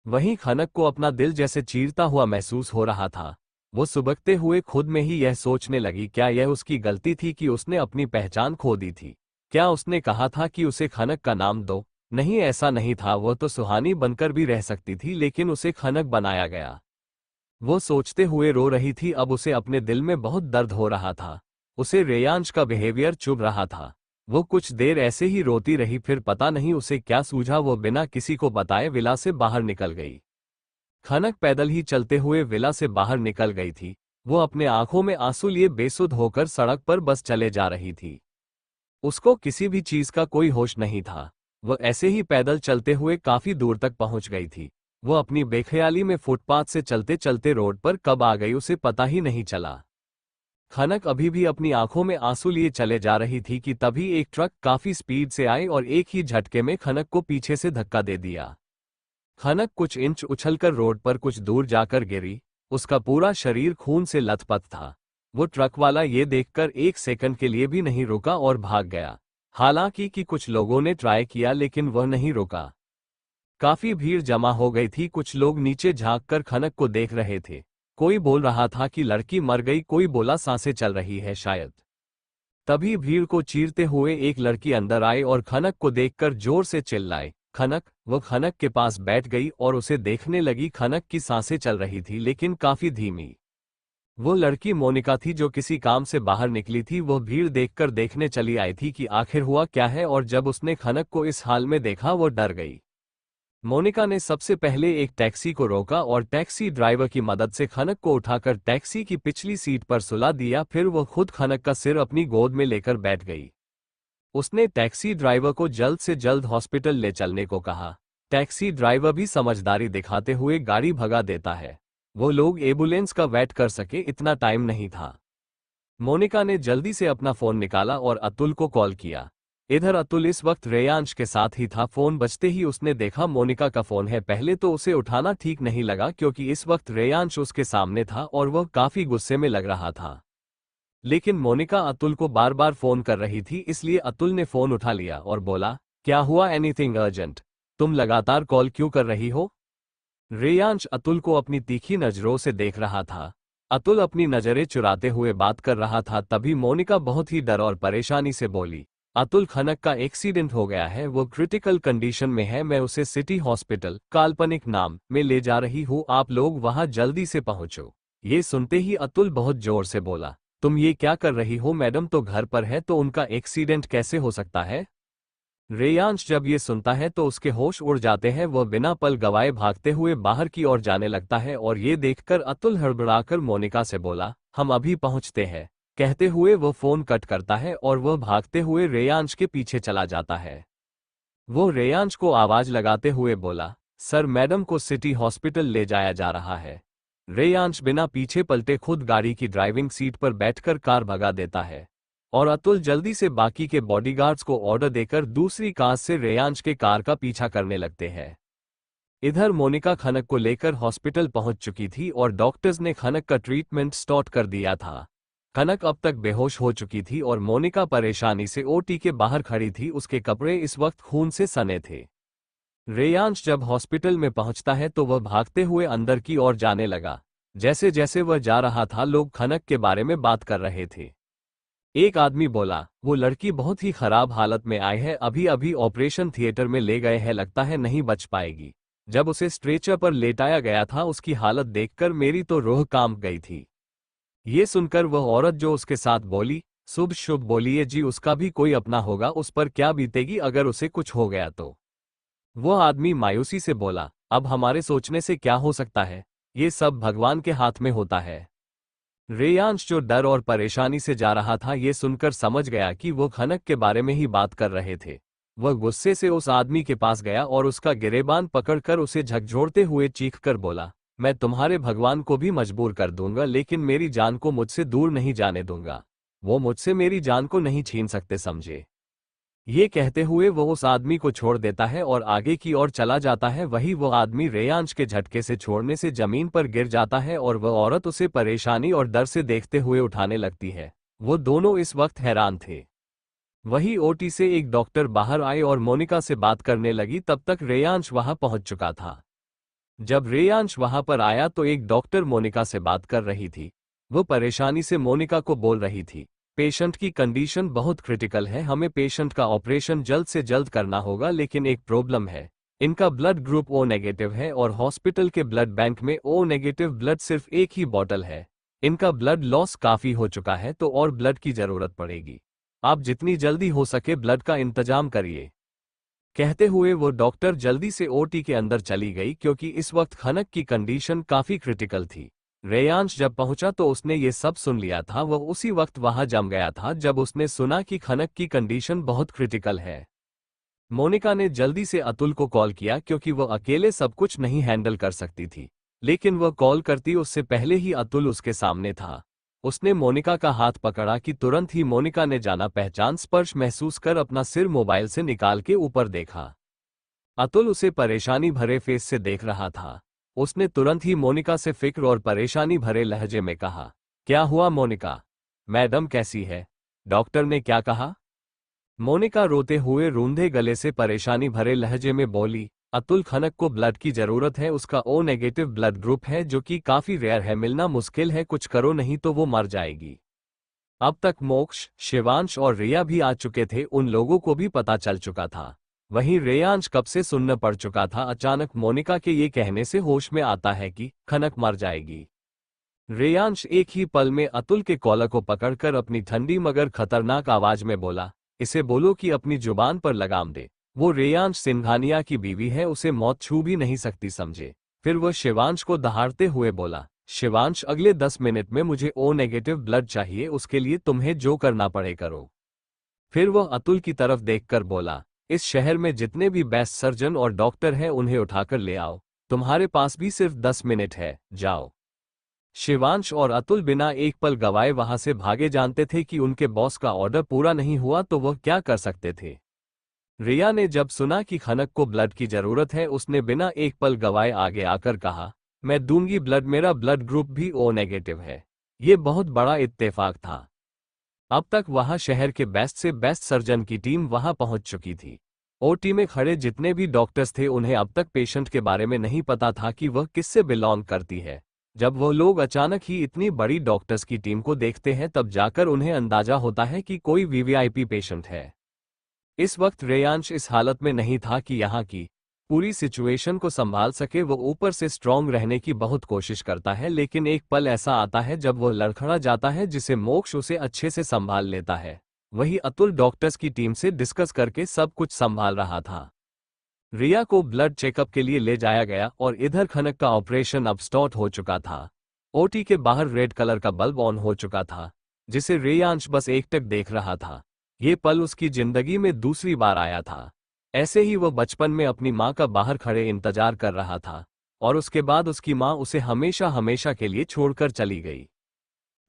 वहीं खनक को अपना दिल जैसे चीरता हुआ महसूस हो रहा था। वो सुबकते हुए खुद में ही यह सोचने लगी, क्या यह उसकी गलती थी कि उसने अपनी पहचान खो दी थी? क्या उसने कहा था कि उसे खनक का नाम दो? नहीं, ऐसा नहीं था। वह तो सुहानी बनकर भी रह सकती थी, लेकिन उसे खनक बनाया गया। वो सोचते हुए रो रही थी। अब उसे अपने दिल में बहुत दर्द हो रहा था। उसे रेयांश का बिहेवियर चुभ रहा था। वो कुछ देर ऐसे ही रोती रही, फिर पता नहीं उसे क्या सूझा, वो बिना किसी को बताए विला से बाहर निकल गई। खनक पैदल ही चलते हुए विला से बाहर निकल गई थी। वो अपने आंखों में आंसू लिए बेसुध होकर सड़क पर बस चले जा रही थी। उसको किसी भी चीज का कोई होश नहीं था। वह ऐसे ही पैदल चलते हुए काफी दूर तक पहुंच गई थी। वो अपनी बेख्याली में फुटपाथ से चलते चलते रोड पर कब आ गई उसे पता ही नहीं चला। खनक अभी भी अपनी आंखों में आंसू लिए चले जा रही थी कि तभी एक ट्रक काफी स्पीड से आई और एक ही झटके में खनक को पीछे से धक्का दे दिया। खनक कुछ इंच उछलकर रोड पर कुछ दूर जाकर गिरी। उसका पूरा शरीर खून से लथपथ था। वो ट्रक वाला ये देखकर 1 सेकंड के लिए भी नहीं रुका और भाग गया। हालांकि कि कुछ लोगों ने ट्राई किया, लेकिन वह नहीं रुका। काफी भीड़ जमा हो गई थी। कुछ लोग नीचे झांककर खनक को देख रहे थे। कोई बोल रहा था कि लड़की मर गई, कोई बोला सांसें चल रही है शायद। तभी भीड़ को चीरते हुए एक लड़की अंदर आई और खनक को देखकर जोर से चिल्लाई, खनक। वह खनक के पास बैठ गई और उसे देखने लगी। खनक की सांसें चल रही थी, लेकिन काफी धीमी। वो लड़की मोनिका थी, जो किसी काम से बाहर निकली थी। वह भीड़ देखकर देखने चली आई थी कि आखिर हुआ क्या है, और जब उसने खनक को इस हाल में देखा वो डर गई। मोनिका ने सबसे पहले एक टैक्सी को रोका और टैक्सी ड्राइवर की मदद से खनक को उठाकर टैक्सी की पिछली सीट पर सुला दिया। फिर वह खुद खनक का सिर अपनी गोद में लेकर बैठ गई। उसने टैक्सी ड्राइवर को जल्द से जल्द हॉस्पिटल ले चलने को कहा। टैक्सी ड्राइवर भी समझदारी दिखाते हुए गाड़ी भगा देता है। वो लोग एम्बुलेंस का वेट कर सके इतना टाइम नहीं था। मोनिका ने जल्दी से अपना फोन निकाला और अतुल को कॉल किया। इधर अतुल इस वक्त रेयांश के साथ ही था। फोन बजते ही उसने देखा मोनिका का फोन है। पहले तो उसे उठाना ठीक नहीं लगा क्योंकि इस वक्त रेयांश उसके सामने था और वह काफी गुस्से में लग रहा था। लेकिन मोनिका अतुल को बार बार फोन कर रही थी, इसलिए अतुल ने फोन उठा लिया और बोला, क्या हुआ, एनीथिंग अर्जेंट? तुम लगातार कॉल क्यों कर रही हो? रेयांश अतुल को अपनी तीखी नजरों से देख रहा था। अतुल अपनी नजरें चुराते हुए बात कर रहा था। तभी मोनिका बहुत ही डर और परेशानी से बोली, अतुल, खनक का एक्सीडेंट हो गया है, वो क्रिटिकल कंडीशन में है। मैं उसे सिटी हॉस्पिटल, काल्पनिक नाम, में ले जा रही हूँ। आप लोग वहां जल्दी से पहुंचो। ये सुनते ही अतुल बहुत जोर से बोला, तुम ये क्या कर रही हो? मैडम तो घर पर है, तो उनका एक्सीडेंट कैसे हो सकता है? रेयांश जब ये सुनता है तो उसके होश उड़ जाते हैं। वह बिना पल गवाए भागते हुए बाहर की ओर जाने लगता है और ये देखकर अतुल हड़बड़ाकर मोनिका से बोला, हम अभी पहुंचते हैं। कहते हुए वो फोन कट करता है और वह भागते हुए रेयांश के पीछे चला जाता है। वो रेयांश को आवाज लगाते हुए बोला, सर, मैडम को सिटी हॉस्पिटल ले जाया जा रहा है। रेयांश बिना पीछे पलटे खुद गाड़ी की ड्राइविंग सीट पर बैठकर कार भगा देता है और अतुल जल्दी से बाकी के बॉडीगार्ड्स को ऑर्डर देकर दूसरी कार से रेयांश के कार का पीछा करने लगते हैं। इधर मोनिका खनक को लेकर हॉस्पिटल पहुंच चुकी थी और डॉक्टर्स ने खनक का ट्रीटमेंट स्टार्ट कर दिया था। खनक अब तक बेहोश हो चुकी थी और मोनिका परेशानी से ओटी के बाहर खड़ी थी। उसके कपड़े इस वक्त खून से सने थे। रेयांश जब हॉस्पिटल में पहुंचता है तो वह भागते हुए अंदर की ओर जाने लगा। जैसे जैसे वह जा रहा था, लोग खनक के बारे में बात कर रहे थे। एक आदमी बोला, वो लड़की बहुत ही खराब हालत में आई है, अभी अभी ऑपरेशन थिएटर में ले गए हैं, लगता है नहीं बच पाएगी। जब उसे स्ट्रेचर पर लेटाया गया था, उसकी हालत देखकर मेरी तो रूह कांप गई थी। ये सुनकर वह औरत जो उसके साथ बोली, शुभ शुभ बोलिए जी, उसका भी कोई अपना होगा, उस पर क्या बीतेगी अगर उसे कुछ हो गया तो। वह आदमी मायूसी से बोला, अब हमारे सोचने से क्या हो सकता है, ये सब भगवान के हाथ में होता है। रेयांश जो डर और परेशानी से जा रहा था, ये सुनकर समझ गया कि वो खनक के बारे में ही बात कर रहे थे। वह गुस्से से उस आदमी के पास गया और उसका गिरेबान पकड़कर उसे झकझोरते हुए चीखकर बोला, मैं तुम्हारे भगवान को भी मजबूर कर दूंगा, लेकिन मेरी जान को मुझसे दूर नहीं जाने दूंगा। वो मुझसे मेरी जान को नहीं छीन सकते, समझे? ये कहते हुए वो उस आदमी को छोड़ देता है और आगे की ओर चला जाता है। वही वो आदमी रेयांश के झटके से छोड़ने से जमीन पर गिर जाता है और वह औरत उसे परेशानी और डर से देखते हुए उठाने लगती है। वो दोनों इस वक्त हैरान थे। वही ओटी से एक डॉक्टर बाहर आए और मोनिका से बात करने लगी। तब तक रेयांश वहां पहुंच चुका था। जब रेयांश वहां पर आया तो एक डॉक्टर मोनिका से बात कर रही थी। वो परेशानी से मोनिका को बोल रही थी, पेशेंट की कंडीशन बहुत क्रिटिकल है, हमें पेशेंट का ऑपरेशन जल्द से जल्द करना होगा, लेकिन एक प्रॉब्लम है, इनका ब्लड ग्रुप ओ नेगेटिव है और हॉस्पिटल के ब्लड बैंक में ओ नेगेटिव ब्लड सिर्फ एक ही बॉटल है। इनका ब्लड लॉस काफी हो चुका है, तो और ब्लड की जरूरत पड़ेगी। आप जितनी जल्दी हो सके ब्लड का इंतजाम करिए। कहते हुए वो डॉक्टर जल्दी से ओटी के अंदर चली गई क्योंकि इस वक्त खनक की कंडीशन काफी क्रिटिकल थी। रेयांश जब पहुंचा तो उसने ये सब सुन लिया था। वह उसी वक्त वहां जम गया था जब उसने सुना कि खनक की कंडीशन बहुत क्रिटिकल है। मोनिका ने जल्दी से अतुल को कॉल किया क्योंकि वह अकेले सब कुछ नहीं हैंडल कर सकती थी, लेकिन वह कॉल करती उससे पहले ही अतुल उसके सामने था। उसने मोनिका का हाथ पकड़ा कि तुरंत ही मोनिका ने जाना पहचान स्पर्श महसूस कर अपना सिर मोबाइल से निकाल के ऊपर देखा। अतुल उसे परेशानी भरे फेस से देख रहा था। उसने तुरंत ही मोनिका से फिक्र और परेशानी भरे लहजे में कहा, क्या हुआ मोनिका? मैडम कैसी है? डॉक्टर ने क्या कहा? मोनिका रोते हुए रूंधे गले से परेशानी भरे लहजे में बोली, अतुल, खनक को ब्लड की जरूरत है, उसका ओ नेगेटिव ब्लड ग्रुप है जो कि काफी रेयर है, मिलना मुश्किल है, कुछ करो नहीं तो वो मर जाएगी। अब तक मोक्ष, शिवांश और रिया भी आ चुके थे। उन लोगों को भी पता चल चुका था। वहीं रेयांश कब से सुनने पड़ चुका था। अचानक मोनिका के ये कहने से होश में आता है कि खनक मर जाएगी। रेयांश एक ही पल में अतुल के कॉलर को पकड़कर अपनी ठंडी मगर खतरनाक आवाज में बोला, इसे बोलो कि अपनी जुबान पर लगाम दे। वो रेयांश सिंघानिया की बीवी है, उसे मौत छू भी नहीं सकती, समझे? फिर वह शिवांश को दहाड़ते हुए बोला, शिवांश, अगले 10 मिनट में मुझे ओ नेगेटिव ब्लड चाहिए, उसके लिए तुम्हें जो करना पड़े करो। फिर वह अतुल की तरफ देखकर बोला, इस शहर में जितने भी बेस्ट सर्जन और डॉक्टर हैं उन्हें उठाकर ले आओ, तुम्हारे पास भी सिर्फ 10 मिनट है, जाओ। शिवांश और अतुल बिना एक पल गवाए वहां से भागे, जानते थे कि उनके बॉस का ऑर्डर पूरा नहीं हुआ तो वह क्या कर सकते थे। रिया ने जब सुना कि खनक को ब्लड की जरूरत है, उसने बिना एक पल गवाए आगे आकर कहा, मैं दूंगी ब्लड, मेरा ब्लड ग्रुप भी ओ नेगेटिव है। ये बहुत बड़ा इत्तेफाक था। अब तक वहां शहर के बेस्ट से बेस्ट सर्जन की टीम वहां पहुंच चुकी थी। ओटी में खड़े जितने भी डॉक्टर्स थे उन्हें अब तक पेशेंट के बारे में नहीं पता था कि वह किससे बिलोंग करती है। जब वह लोग अचानक ही इतनी बड़ी डॉक्टर्स की टीम को देखते हैं तब जाकर उन्हें अंदाजा होता है कि कोई वीवीआईपी पेशेंट है। इस वक्त रेयांश इस हालत में नहीं था कि यहाँ की पूरी सिचुएशन को संभाल सके। वो ऊपर से स्ट्रांग रहने की बहुत कोशिश करता है, लेकिन एक पल ऐसा आता है जब वो लड़खड़ा जाता है जिसे मोक्ष उसे अच्छे से संभाल लेता है। वही अतुल डॉक्टर्स की टीम से डिस्कस करके सब कुछ संभाल रहा था। रिया को ब्लड चेकअप के लिए ले जाया गया और इधर खनक का ऑपरेशन अब स्टार्ट हो चुका था। ओटी के बाहर रेड कलर का बल्ब ऑन हो चुका था, जिसे रेयांश बस एकटक देख रहा था। ये पल उसकी जिंदगी में दूसरी बार आया था। ऐसे ही वह बचपन में अपनी माँ का बाहर खड़े इंतजार कर रहा था और उसके बाद उसकी माँ उसे हमेशा हमेशा के लिए छोड़कर चली गई।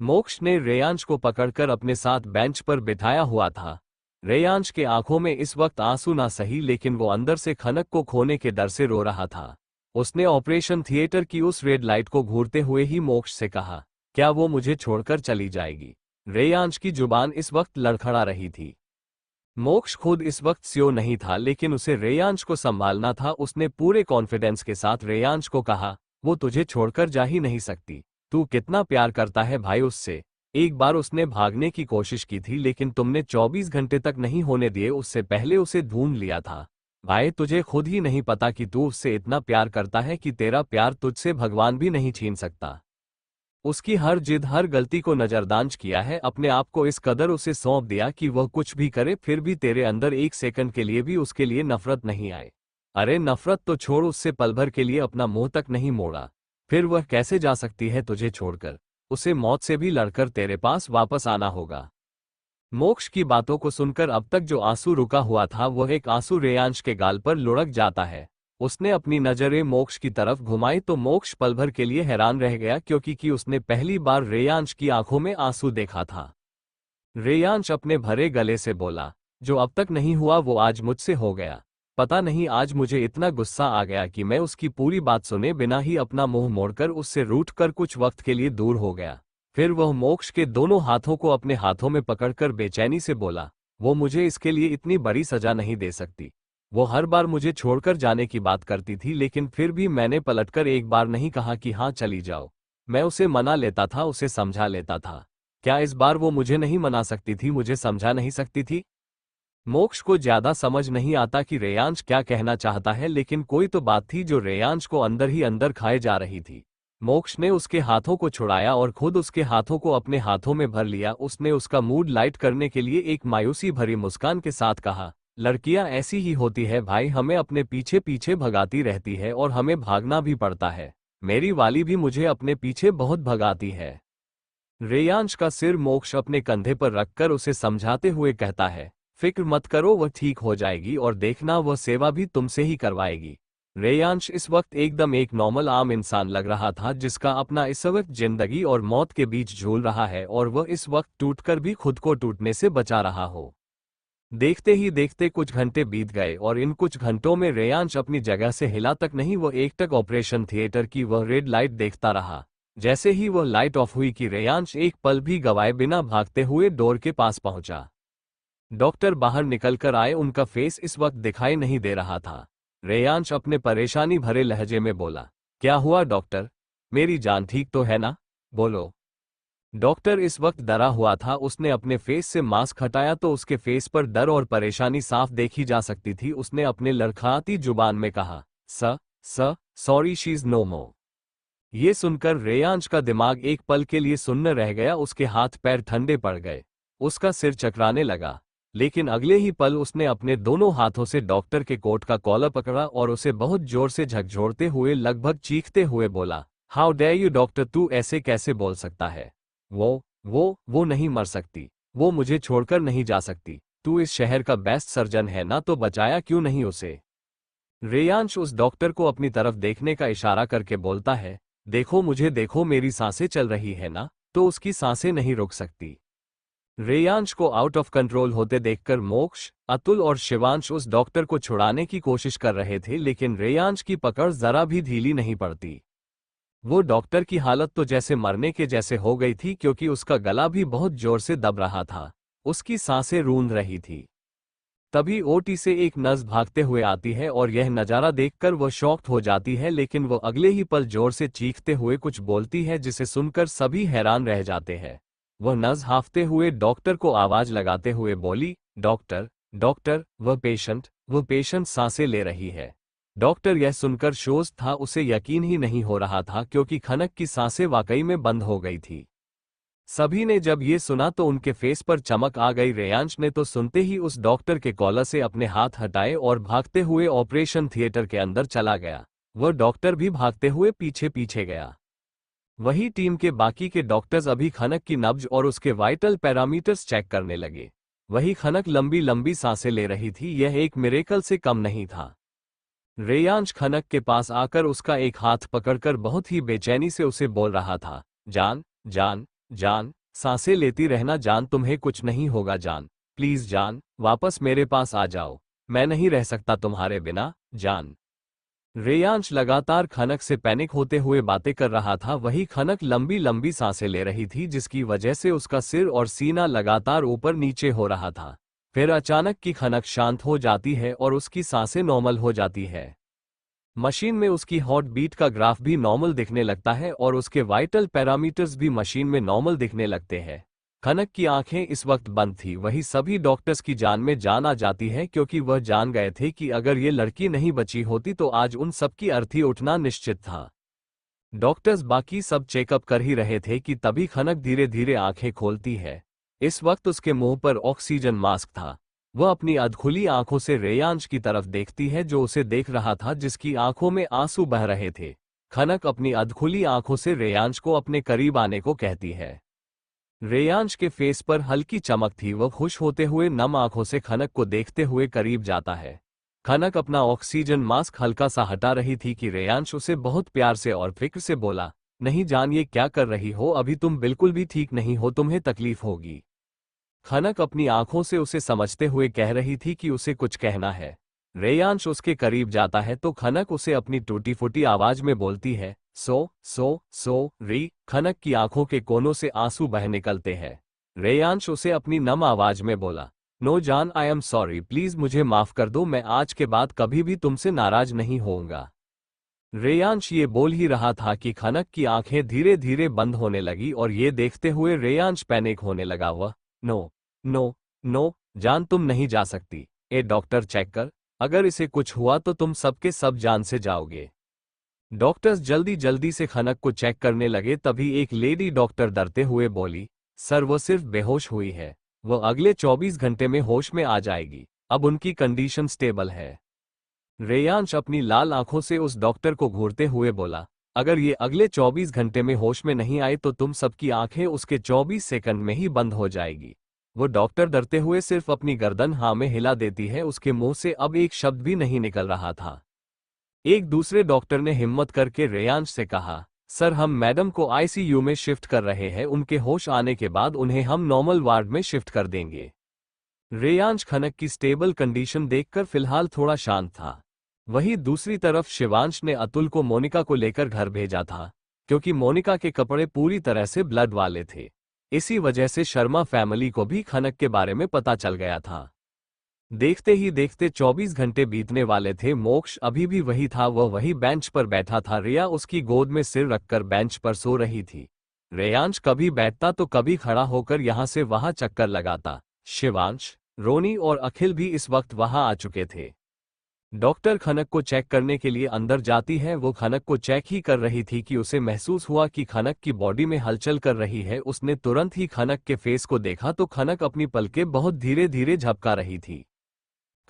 मोक्ष ने रेयांश को पकड़कर अपने साथ बेंच पर बिठाया हुआ था। रेयांश के आंखों में इस वक्त आंसू ना सही, लेकिन वो अंदर से खनक को खोने के डर से रो रहा था। उसने ऑपरेशन थिएटर की उस रेड लाइट को घूरते हुए ही मोक्ष से कहा, क्या वो मुझे छोड़कर चली जाएगी? रेयांश की जुबान इस वक्त लड़खड़ा रही थी। मोक्ष खुद इस वक्त स्यो नहीं था, लेकिन उसे रेयांश को संभालना था। उसने पूरे कॉन्फिडेंस के साथ रेयांश को कहा, वो तुझे छोड़कर जा ही नहीं सकती। तू कितना प्यार करता है भाई उससे। एक बार उसने भागने की कोशिश की थी, लेकिन तुमने 24 घंटे तक नहीं होने दिए, उससे पहले उसे ढूंढ लिया था। भाई तुझे खुद ही नहीं पता कि तू उससे इतना प्यार करता है कि तेरा प्यार तुझसे भगवान भी नहीं छीन सकता। उसकी हर जिद, हर गलती को नजरअंदाज किया है, अपने आप को इस कदर उसे सौंप दिया कि वह कुछ भी करे, फिर भी तेरे अंदर एक सेकंड के लिए भी उसके लिए नफरत नहीं आए। अरे नफरत तो छोड़, उससे पल भर के लिए अपना मुंह तक नहीं मोड़ा। फिर वह कैसे जा सकती है तुझे छोड़कर? उसे मौत से भी लड़कर तेरे पास वापस आना होगा। मोक्ष की बातों को सुनकर अब तक जो आंसू रुका हुआ था वह एक आंसू रेयांश के गाल पर लुढ़क जाता है। उसने अपनी नजरें मोक्ष की तरफ घुमाई तो मोक्ष पल भर के लिए हैरान रह गया, क्योंकि उसने पहली बार रेयांश की आंखों में आंसू देखा था। रेयांश अपने भरे गले से बोला, जो अब तक नहीं हुआ वो आज मुझसे हो गया। पता नहीं आज मुझे इतना गुस्सा आ गया कि मैं उसकी पूरी बात सुने बिना ही अपना मुंह मोड़कर उससे रूठकर कुछ वक्त के लिए दूर हो गया। फिर वह मोक्ष के दोनों हाथों को अपने हाथों में पकड़कर बेचैनी से बोला, वो मुझे इसके लिए इतनी बड़ी सजा नहीं दे सकती। वो हर बार मुझे छोड़कर जाने की बात करती थी, लेकिन फिर भी मैंने पलटकर एक बार नहीं कहा कि हाँ चली जाओ। मैं उसे मना लेता था, उसे समझा लेता था। क्या इस बार वो मुझे नहीं मना सकती थी, मुझे समझा नहीं सकती थी? मोक्ष को ज्यादा समझ नहीं आता कि रेयांश क्या कहना चाहता है, लेकिन कोई तो बात थी जो रेयांश को अंदर ही अंदर खाए जा रही थी। मोक्ष ने उसके हाथों को छुड़ाया और खुद उसके हाथों को अपने हाथों में भर लिया। उसने उसका मूड लाइट करने के लिए एक मायूसी भरी मुस्कान के साथ कहा, लड़कियां ऐसी ही होती है भाई, हमें अपने पीछे पीछे भगाती रहती है और हमें भागना भी पड़ता है। मेरी वाली भी मुझे अपने पीछे बहुत भगाती है। रेयांश का सिर मोक्ष अपने कंधे पर रखकर उसे समझाते हुए कहता है, फिक्र मत करो, वह ठीक हो जाएगी और देखना वह सेवा भी तुमसे ही करवाएगी। रेयांश इस वक्त एकदम एक नॉर्मल आम इंसान लग रहा था, जिसका अपना इस वक्त जिंदगी और मौत के बीच झूल रहा है और वह इस वक्त टूटकर भी खुद को टूटने से बचा रहा हो। देखते ही देखते कुछ घंटे बीत गए और इन कुछ घंटों में रेयांश अपनी जगह से हिला तक नहीं। वह एकटक ऑपरेशन थिएटर की वह रेड लाइट देखता रहा। जैसे ही वह लाइट ऑफ हुई कि रेयांश एक पल भी गवाए बिना भागते हुए डोर के पास पहुंचा। डॉक्टर बाहर निकलकर आए, उनका फेस इस वक्त दिखाई नहीं दे रहा था। रेयांश अपने परेशानी भरे लहजे में बोला, क्या हुआ डॉक्टर? मेरी जान ठीक तो है ना? बोलो। डॉक्टर इस वक्त डरा हुआ था। उसने अपने फेस से मास्क हटाया तो उसके फेस पर डर और परेशानी साफ देखी जा सकती थी। उसने अपने लड़खड़ाती जुबान में कहा, सॉरी शी इज नो मोर। ये सुनकर रेयांश का दिमाग एक पल के लिए सुन्न रह गया। उसके हाथ पैर ठंडे पड़ गए, उसका सिर चकराने लगा, लेकिन अगले ही पल उसने अपने दोनों हाथों से डॉक्टर के कोट का कॉलर पकड़ा और उसे बहुत जोर से झकझोरते हुए, लगभग चीखते हुए बोला, हाउ डेयर यू डॉक्टर, तू ऐसे कैसे बोल सकता है? वो नहीं मर सकती, वो मुझे छोड़कर नहीं जा सकती। तू इस शहर का बेस्ट सर्जन है ना, तो बचाया क्यों नहीं उसे? रेयांश उस डॉक्टर को अपनी तरफ देखने का इशारा करके बोलता है, देखो मुझे देखो, मेरी सांसें चल रही है ना, तो उसकी सांसें नहीं रुक सकती। रेयांश को आउट ऑफ कंट्रोल होते देखकर मोक्ष, अतुल और शिवांश उस डॉक्टर को छुड़ाने की कोशिश कर रहे थे, लेकिन रेयांश की पकड़ जरा भी ढीली नहीं पड़ती। वो डॉक्टर की हालत तो जैसे मरने के जैसे हो गई थी, क्योंकि उसका गला भी बहुत जोर से दब रहा था, उसकी सांसें रूंध रही थी। तभी ओटी से एक नर्स भागते हुए आती है और यह नज़ारा देखकर वह शॉक्ड हो जाती है, लेकिन वो अगले ही पल जोर से चीखते हुए कुछ बोलती है जिसे सुनकर सभी हैरान रह जाते हैं। वह नर्स हांफते हुए डॉक्टर को आवाज लगाते हुए बोली, डॉक्टर, डॉक्टर, वह पेशेंट सांसें ले रही है। डॉक्टर यह सुनकर शोज था, उसे यकीन ही नहीं हो रहा था, क्योंकि खनक की सांसें वाकई में बंद हो गई थी। सभी ने जब ये सुना तो उनके फेस पर चमक आ गई। रेयांश ने तो सुनते ही उस डॉक्टर के कॉलर से अपने हाथ हटाए और भागते हुए ऑपरेशन थिएटर के अंदर चला गया। वह डॉक्टर भी भागते हुए पीछे पीछे गया। वही टीम के बाकी के डॉक्टर्स अभी खनक की नब्ज और उसके वाइटल पैरामीटर्स चेक करने लगे। वही खनक लंबी लंबी सांसें ले रही थी, यह एक मिरेकल से कम नहीं था। रेयांश खनक के पास आकर उसका एक हाथ पकड़कर बहुत ही बेचैनी से उसे बोल रहा था, जान, जान, जान, सांसें लेती रहना जान, तुम्हें कुछ नहीं होगा जान, प्लीज जान, वापस मेरे पास आ जाओ, मैं नहीं रह सकता तुम्हारे बिना, जान। रेयांश लगातार खनक से पैनिक होते हुए बातें कर रहा था। वही खनक लंबी लंबी सांसें ले रही थी, जिसकी वजह से उसका सिर और सीना लगातार ऊपर नीचे हो रहा था। फिर अचानक की खनक शांत हो जाती है और उसकी सांसें नॉर्मल हो जाती है। मशीन में उसकी हॉट बीट का ग्राफ भी नॉर्मल दिखने लगता है और उसके वाइटल पैरामीटर्स भी मशीन में नॉर्मल दिखने लगते हैं। खनक की आंखें इस वक्त बंद थी। वही सभी डॉक्टर्स की जान में जान आ जाती है, क्योंकि वह जान गए थे कि अगर ये लड़की नहीं बची होती तो आज उन सबकी अर्थी उठना निश्चित था। डॉक्टर्स बाकी सब चेकअप कर ही रहे थे कि तभी खनक धीरे धीरे आंखें खोलती है। इस वक्त उसके मुंह पर ऑक्सीजन मास्क था। वह अपनी अधखुली आंखों से रेयांश की तरफ देखती है, जो उसे देख रहा था, जिसकी आंखों में आंसू बह रहे थे। खनक अपनी अधखुली आंखों से रेयांश को अपने करीब आने को कहती है। रेयांश के फेस पर हल्की चमक थी। वह खुश होते हुए नम आंखों से खनक को देखते हुए करीब जाता है। खनक अपना ऑक्सीजन मास्क हल्का सा हटा रही थी कि रेयांश उसे बहुत प्यार से और फिक्र से बोला, नहीं जान, ये क्या कर रही हो, अभी तुम बिल्कुल भी ठीक नहीं हो, तुम्हें तकलीफ होगी। खनक अपनी आंखों से उसे समझते हुए कह रही थी कि उसे कुछ कहना है। रेयांश उसके करीब जाता है तो खनक उसे अपनी टूटी फूटी आवाज में बोलती है, सो री। खनक की आंखों के कोनों से आंसू बह निकलते हैं। रेयांश उसे अपनी नम आवाज में बोला, नो जान, आई एम सॉरी, प्लीज मुझे माफ कर दो, मैं आज के बाद कभी भी तुमसे नाराज नहीं होऊंगा। रेयांश ये बोल ही रहा था कि खनक की आंखें धीरे धीरे बंद होने लगी और ये देखते हुए रेयांश पैनिक होने लगा। वह, नो नो नो जान, तुम नहीं जा सकती। ए डॉक्टर, चेक कर, अगर इसे कुछ हुआ तो तुम सबके सब जान से जाओगे। डॉक्टर्स जल्दी जल्दी से खनक को चेक करने लगे। तभी एक लेडी डॉक्टर डरते हुए बोली, सर वो सिर्फ बेहोश हुई है, वह अगले 24 घंटे में होश में आ जाएगी, अब उनकी कंडीशन स्टेबल है। रेयांश अपनी लाल आंखों से उस डॉक्टर को घूरते हुए बोला, अगर ये अगले 24 घंटे में होश में नहीं आए तो तुम सबकी आंखें उसके 24 सेकंड में ही बंद हो जाएगी। वो डॉक्टर डरते हुए सिर्फ अपनी गर्दन हाँ में हिला देती है। उसके मुंह से अब एक शब्द भी नहीं निकल रहा था। एक दूसरे डॉक्टर ने हिम्मत करके रेयांश से कहा, सर हम मैडम को आईसीयू में शिफ्ट कर रहे हैं, उनके होश आने के बाद उन्हें हम नॉर्मल वार्ड में शिफ्ट कर देंगे। रेयांश खनक की स्टेबल कंडीशन देखकर फिलहाल थोड़ा शांत था। वहीं दूसरी तरफ शिवांश ने अतुल को मोनिका को लेकर घर भेजा था, क्योंकि मोनिका के कपड़े पूरी तरह से ब्लड वाले थे। इसी वजह से शर्मा फैमिली को भी खनक के बारे में पता चल गया था। देखते ही देखते 24 घंटे बीतने वाले थे। मोक्ष अभी भी वही था, वह वही बेंच पर बैठा था। रिया उसकी गोद में सिर रखकर बेंच पर सो रही थी। रेयांश कभी बैठता तो कभी खड़ा होकर यहां से वहां चक्कर लगाता। शिवांश, रोनी और अखिल भी इस वक्त वहां आ चुके थे। डॉक्टर खनक को चेक करने के लिए अंदर जाती है। वो खनक को चेक ही कर रही थी कि उसे महसूस हुआ कि खनक की बॉडी में हलचल कर रही है। उसने तुरंत ही खनक के फेस को देखा तो खनक अपनी पलकें बहुत धीरे धीरे झपका रही थी।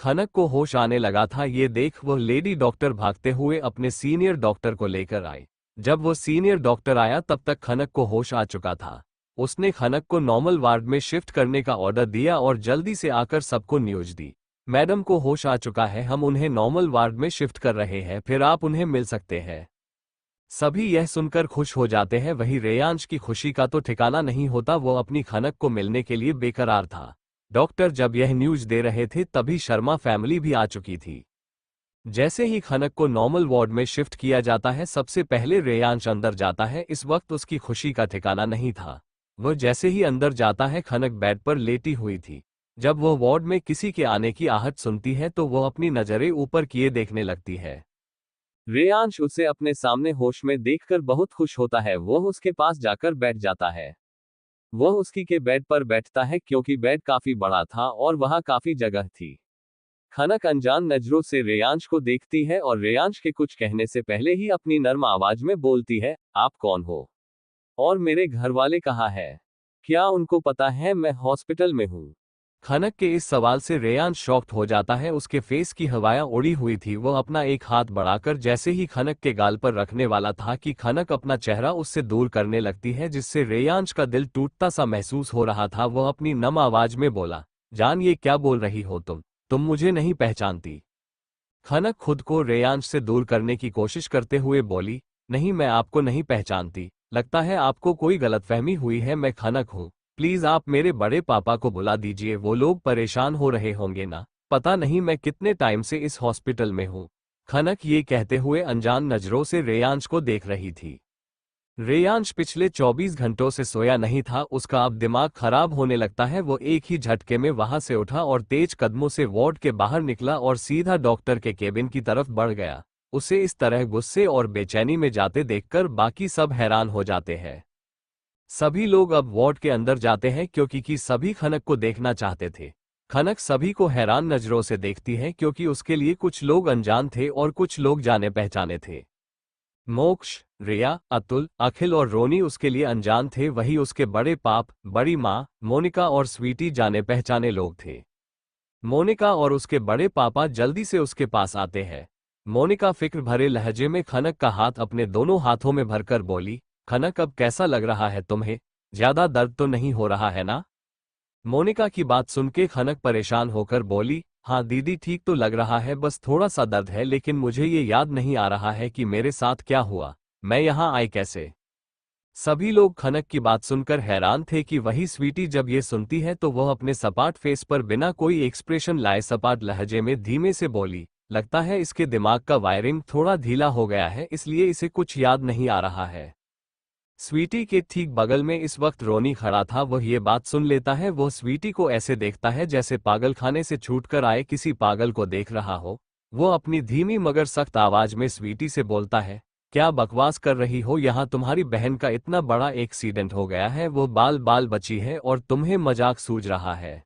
खनक को होश आने लगा था। ये देख वह लेडी डॉक्टर भागते हुए अपने सीनियर डॉक्टर को लेकर आई। जब वो सीनियर डॉक्टर आया तब तक खनक को होश आ चुका था। उसने खनक को नॉर्मल वार्ड में शिफ्ट करने का ऑर्डर दिया और जल्दी से आकर सबको न्यूज दी। मैडम को होश आ चुका है, हम उन्हें नॉर्मल वार्ड में शिफ्ट कर रहे हैं, फिर आप उन्हें मिल सकते हैं। सभी यह सुनकर खुश हो जाते हैं। वही रेयांश की खुशी का तो ठिकाना नहीं होता, वो अपनी खनक को मिलने के लिए बेकरार था। डॉक्टर जब यह न्यूज दे रहे थे तभी शर्मा फैमिली भी आ चुकी थी। जैसे ही खनक को नॉर्मल वार्ड में शिफ्ट किया जाता है सबसे पहले रेयांश अंदर जाता है। इस वक्त उसकी खुशी का ठिकाना नहीं था। वह जैसे ही अंदर जाता है खनक बेड पर लेटी हुई थी। जब वह वार्ड में किसी के आने की आहट सुनती है तो वह अपनी नजरें ऊपर किए देखने लगती है। रेयांश उसे अपने सामने होश में देखकर बहुत खुश होता है। वह उसके पास जाकर बैठ जाता है। वह उसकी के बेड पर बैठता है क्योंकि बेड काफी बड़ा था और वहां काफी जगह थी। खनक अनजान नजरों से रेयांश को देखती है और रेयांश के कुछ कहने से पहले ही अपनी नर्म आवाज में बोलती है, आप कौन हो? और मेरे घर वाले कहाँ है? क्या उनको पता है मैं हॉस्पिटल में हूँ? खनक के इस सवाल से रेयांश शॉक्ड हो जाता है। उसके फेस की हवाएं उड़ी हुई थी। वह अपना एक हाथ बढ़ाकर जैसे ही खनक के गाल पर रखने वाला था कि खनक अपना चेहरा उससे दूर करने लगती है, जिससे रेयांश का दिल टूटता सा महसूस हो रहा था। वह अपनी नम आवाज में बोला, जान ये क्या बोल रही हो तुम मुझे नहीं पहचानती? खनक खुद को रेयांश से दूर करने की कोशिश करते हुए बोली, नहीं मैं आपको नहीं पहचानती, लगता है आपको कोई गलतफहमी हुई है, मैं खनक हूँ। प्लीज आप मेरे बड़े पापा को बुला दीजिए, वो लोग परेशान हो रहे होंगे ना, पता नहीं मैं कितने टाइम से इस हॉस्पिटल में हूँ। खनक ये कहते हुए अनजान नजरों से रेयांश को देख रही थी। रेयांश पिछले 24 घंटों से सोया नहीं था। उसका अब दिमाग खराब होने लगता है। वो एक ही झटके में वहां से उठा और तेज कदमों से वार्ड के बाहर निकला और सीधा डॉक्टर के केबिन की तरफ बढ़ गया। उसे इस तरह गुस्से और बेचैनी में जाते देखकर बाकी सब हैरान हो जाते हैं। सभी लोग अब वार्ड के अंदर जाते हैं क्योंकि सभी खनक को देखना चाहते थे। खनक सभी को हैरान नजरों से देखती है क्योंकि उसके लिए कुछ लोग अनजान थे और कुछ लोग जाने पहचाने थे। मोक्ष, रिया, अतुल, अखिल और रोनी उसके लिए अनजान थे। वही उसके बड़े पाप, बड़ी माँ, मोनिका और स्वीटी जाने पहचाने लोग थे। मोनिका और उसके बड़े पापा जल्दी से उसके पास आते हैं। मोनिका फिक्र भरे लहजे में खनक का हाथ अपने दोनों हाथों में भरकर बोली, खनक अब कैसा लग रहा है तुम्हें? ज्यादा दर्द तो नहीं हो रहा है ना? मोनिका की बात सुन के खनक परेशान होकर बोली, हाँ दीदी ठीक तो लग रहा है, बस थोड़ा सा दर्द है, लेकिन मुझे ये याद नहीं आ रहा है कि मेरे साथ क्या हुआ, मैं यहाँ आई कैसे? सभी लोग खनक की बात सुनकर हैरान थे कि वही स्वीटी जब ये सुनती है तो वह अपने सपाट फेस पर बिना कोई एक्सप्रेशन लाए सपाट लहजे में धीमे से बोली, लगता है इसके दिमाग का वायरिंग थोड़ा ढीला हो गया है, इसलिए इसे कुछ याद नहीं आ रहा है। स्वीटी के ठीक बगल में इस वक्त रोनी खड़ा था। वह ये बात सुन लेता है। वह स्वीटी को ऐसे देखता है जैसे पागलखाने से छूटकर आए किसी पागल को देख रहा हो। वो अपनी धीमी मगर सख्त आवाज में स्वीटी से बोलता है, क्या बकवास कर रही हो? यहाँ तुम्हारी बहन का इतना बड़ा एक्सीडेंट हो गया है, वो बाल बाल बची है और तुम्हें मजाक सूझ रहा है।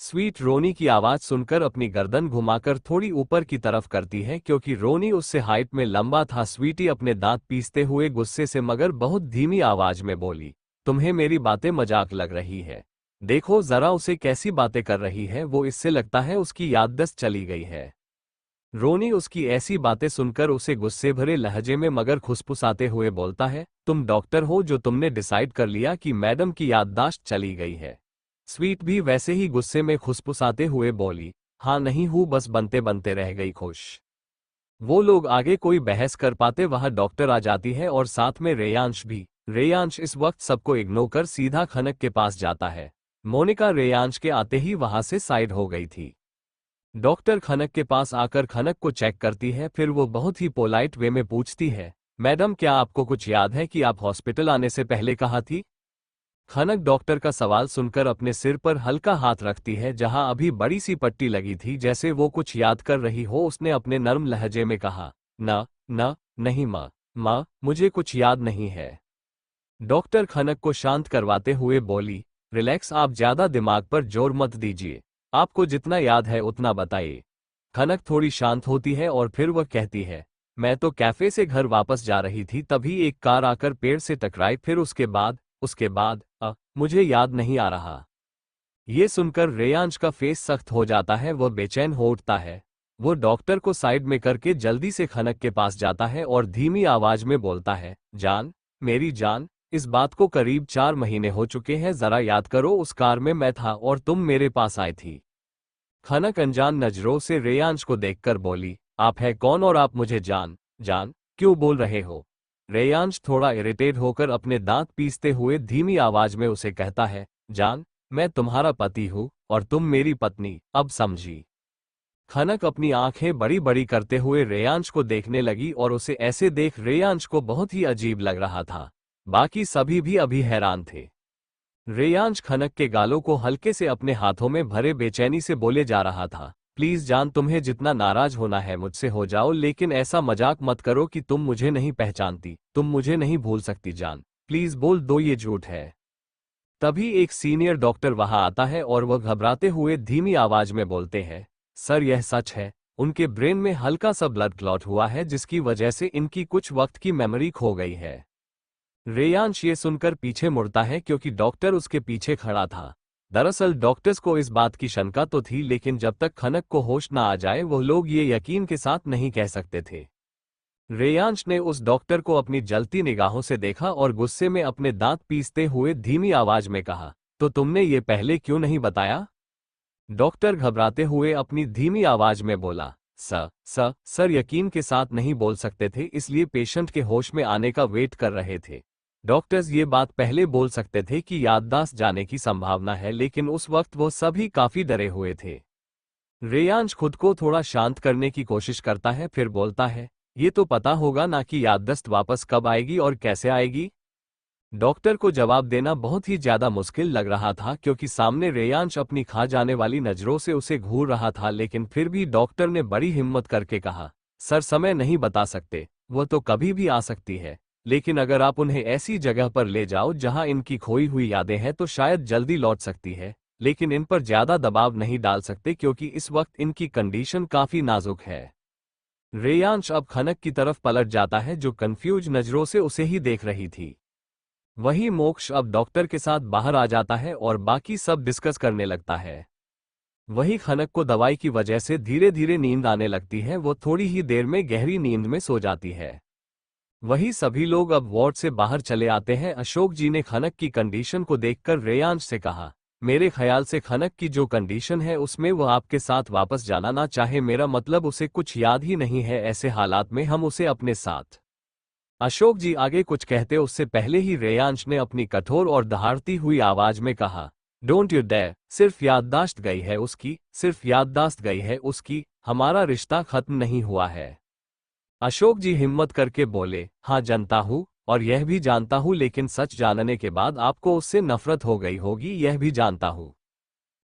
स्वीट रोनी की आवाज सुनकर अपनी गर्दन घुमाकर थोड़ी ऊपर की तरफ करती है क्योंकि रोनी उससे हाइट में लंबा था। स्वीटी अपने दांत पीसते हुए गुस्से से मगर बहुत धीमी आवाज में बोली, तुम्हें मेरी बातें मजाक लग रही है? देखो जरा उसे कैसी बातें कर रही है वो, इससे लगता है उसकी याददाश्त चली गई है। रोनी उसकी ऐसी बातें सुनकर उसे गुस्से भरे लहजे में मगर खुसफुसाते हुए बोलता है, तुम डॉक्टर हो जो तुमने डिसाइड कर लिया कि मैडम की याददाश्त चली गई है? स्वीट भी वैसे ही गुस्से में खुसफुसाते हुए बोली, हाँ नहीं हूँ, बस बनते बनते रह गई खुश। वो लोग आगे कोई बहस कर पाते वहां डॉक्टर आ जाती है और साथ में रेयांश भी। रेयांश इस वक्त सबको इग्नोर कर सीधा खनक के पास जाता है। मोनिका रेयांश के आते ही वहां से साइड हो गई थी। डॉक्टर खनक के पास आकर खनक को चेक करती है, फिर वो बहुत ही पोलाइट वे में पूछती है, मैडम क्या आपको कुछ याद है कि आप हॉस्पिटल आने से पहले कहाँ थी? खनक डॉक्टर का सवाल सुनकर अपने सिर पर हल्का हाथ रखती है जहां अभी बड़ी सी पट्टी लगी थी, जैसे वो कुछ याद कर रही हो। उसने अपने नर्म लहजे में कहा, नहीं माँ मुझे कुछ याद नहीं है। डॉक्टर खनक को शांत करवाते हुए बोली, रिलैक्स, आप ज्यादा दिमाग पर जोर मत दीजिए, आपको जितना याद है उतना बताइए। खनक थोड़ी शांत होती है और फिर वह कहती है, मैं तो कैफे से घर वापस जा रही थी, तभी एक कार आकर पेड़ से टकराई, फिर उसके बाद मुझे याद नहीं आ रहा। ये सुनकर रेयांश का फेस सख्त हो जाता है। वह बेचैन हो उठता है। वो डॉक्टर को साइड में करके जल्दी से खनक के पास जाता है और धीमी आवाज में बोलता है, जान, मेरी जान, इस बात को करीब 4 महीने हो चुके हैं, जरा याद करो, उस कार में मैं था और तुम मेरे पास आई थी। खनक अनजान नजरों से रेयांश को देखकर बोली, आप है कौन और आप मुझे जान जान क्यों बोल रहे हो? रेयांश थोड़ा इरिटेट होकर अपने दांत पीसते हुए धीमी आवाज में उसे कहता है, जान, मैं तुम्हारा पति हूं और तुम मेरी पत्नी, अब समझी? खनक अपनी आंखें बड़ी बड़ी करते हुए रेयांश को देखने लगी और उसे ऐसे देख रेयांश को बहुत ही अजीब लग रहा था। बाकी सभी भी अभी हैरान थे। रेयांश खनक के गालों को हल्के से अपने हाथों में भरे बेचैनी से बोले जा रहा था, प्लीज जान, तुम्हें जितना नाराज होना है मुझसे हो जाओ, लेकिन ऐसा मजाक मत करो कि तुम मुझे नहीं पहचानती, तुम मुझे नहीं भूल सकती जान, प्लीज बोल दो ये झूठ है। तभी एक सीनियर डॉक्टर वहां आता है और वह घबराते हुए धीमी आवाज में बोलते हैं, सर यह सच है, उनके ब्रेन में हल्का सा ब्लड क्लॉट हुआ है जिसकी वजह से इनकी कुछ वक्त की मेमोरी खो गई है। रेयांश ये सुनकर पीछे मुड़ता है क्योंकि डॉक्टर उसके पीछे खड़ा था। दरअसल डॉक्टर्स को इस बात की शंका तो थी, लेकिन जब तक खनक को होश न आ जाए वो लोग ये यकीन के साथ नहीं कह सकते थे। रेयांश ने उस डॉक्टर को अपनी जलती निगाहों से देखा और गुस्से में अपने दांत पीसते हुए धीमी आवाज में कहा, तो तुमने ये पहले क्यों नहीं बताया? डॉक्टर घबराते हुए अपनी धीमी आवाज में बोला, सर यकीन के साथ नहीं बोल सकते थे, इसलिए पेशेंट के होश में आने का वेट कर रहे थे। डॉक्टर्स ये बात पहले बोल सकते थे कि याददाश्त जाने की संभावना है, लेकिन उस वक्त वो सभी काफी डरे हुए थे। रेयांश खुद को थोड़ा शांत करने की कोशिश करता है, फिर बोलता है, ये तो पता होगा ना कि याददाश्त वापस कब आएगी और कैसे आएगी? डॉक्टर को जवाब देना बहुत ही ज्यादा मुश्किल लग रहा था क्योंकि सामने रेयांश अपनी खा जाने वाली नजरों से उसे घूर रहा था, लेकिन फिर भी डॉक्टर ने बड़ी हिम्मत करके कहा, सर समय नहीं बता सकते, वो तो कभी भी आ सकती है, लेकिन अगर आप उन्हें ऐसी जगह पर ले जाओ जहां इनकी खोई हुई यादें हैं तो शायद जल्दी लौट सकती है, लेकिन इन पर ज्यादा दबाव नहीं डाल सकते क्योंकि इस वक्त इनकी कंडीशन काफी नाजुक है। रेयांश अब खनक की तरफ पलट जाता है जो कंफ्यूज नजरों से उसे ही देख रही थी। वही मोक्ष अब डॉक्टर के साथ बाहर आ जाता है और बाकी सब डिस्कस करने लगता है। वही खनक को दवाई की वजह से धीरे धीरे नींद आने लगती है, वो थोड़ी ही देर में गहरी नींद में सो जाती है। वही सभी लोग अब वार्ड से बाहर चले आते हैं। अशोक जी ने खनक की कंडीशन को देखकर रेयांश से कहा, मेरे ख्याल से खनक की जो कंडीशन है उसमें वो आपके साथ वापस जाना ना चाहे, मेरा मतलब उसे कुछ याद ही नहीं है, ऐसे हालात में हम उसे अपने साथ। अशोक जी आगे कुछ कहते उससे पहले ही रेयांश ने अपनी कठोर और दहाड़ती हुई आवाज में कहा, डोंट यू डेयर, सिर्फ याददाश्त गई है उसकी, सिर्फ याददाश्त गई है उसकी, हमारा रिश्ता खत्म नहीं हुआ है। अशोक जी हिम्मत करके बोले, हाँ जानता हूँ और यह भी जानता हूँ, लेकिन सच जानने के बाद आपको उससे नफरत हो गई होगी, यह भी जानता हूँ।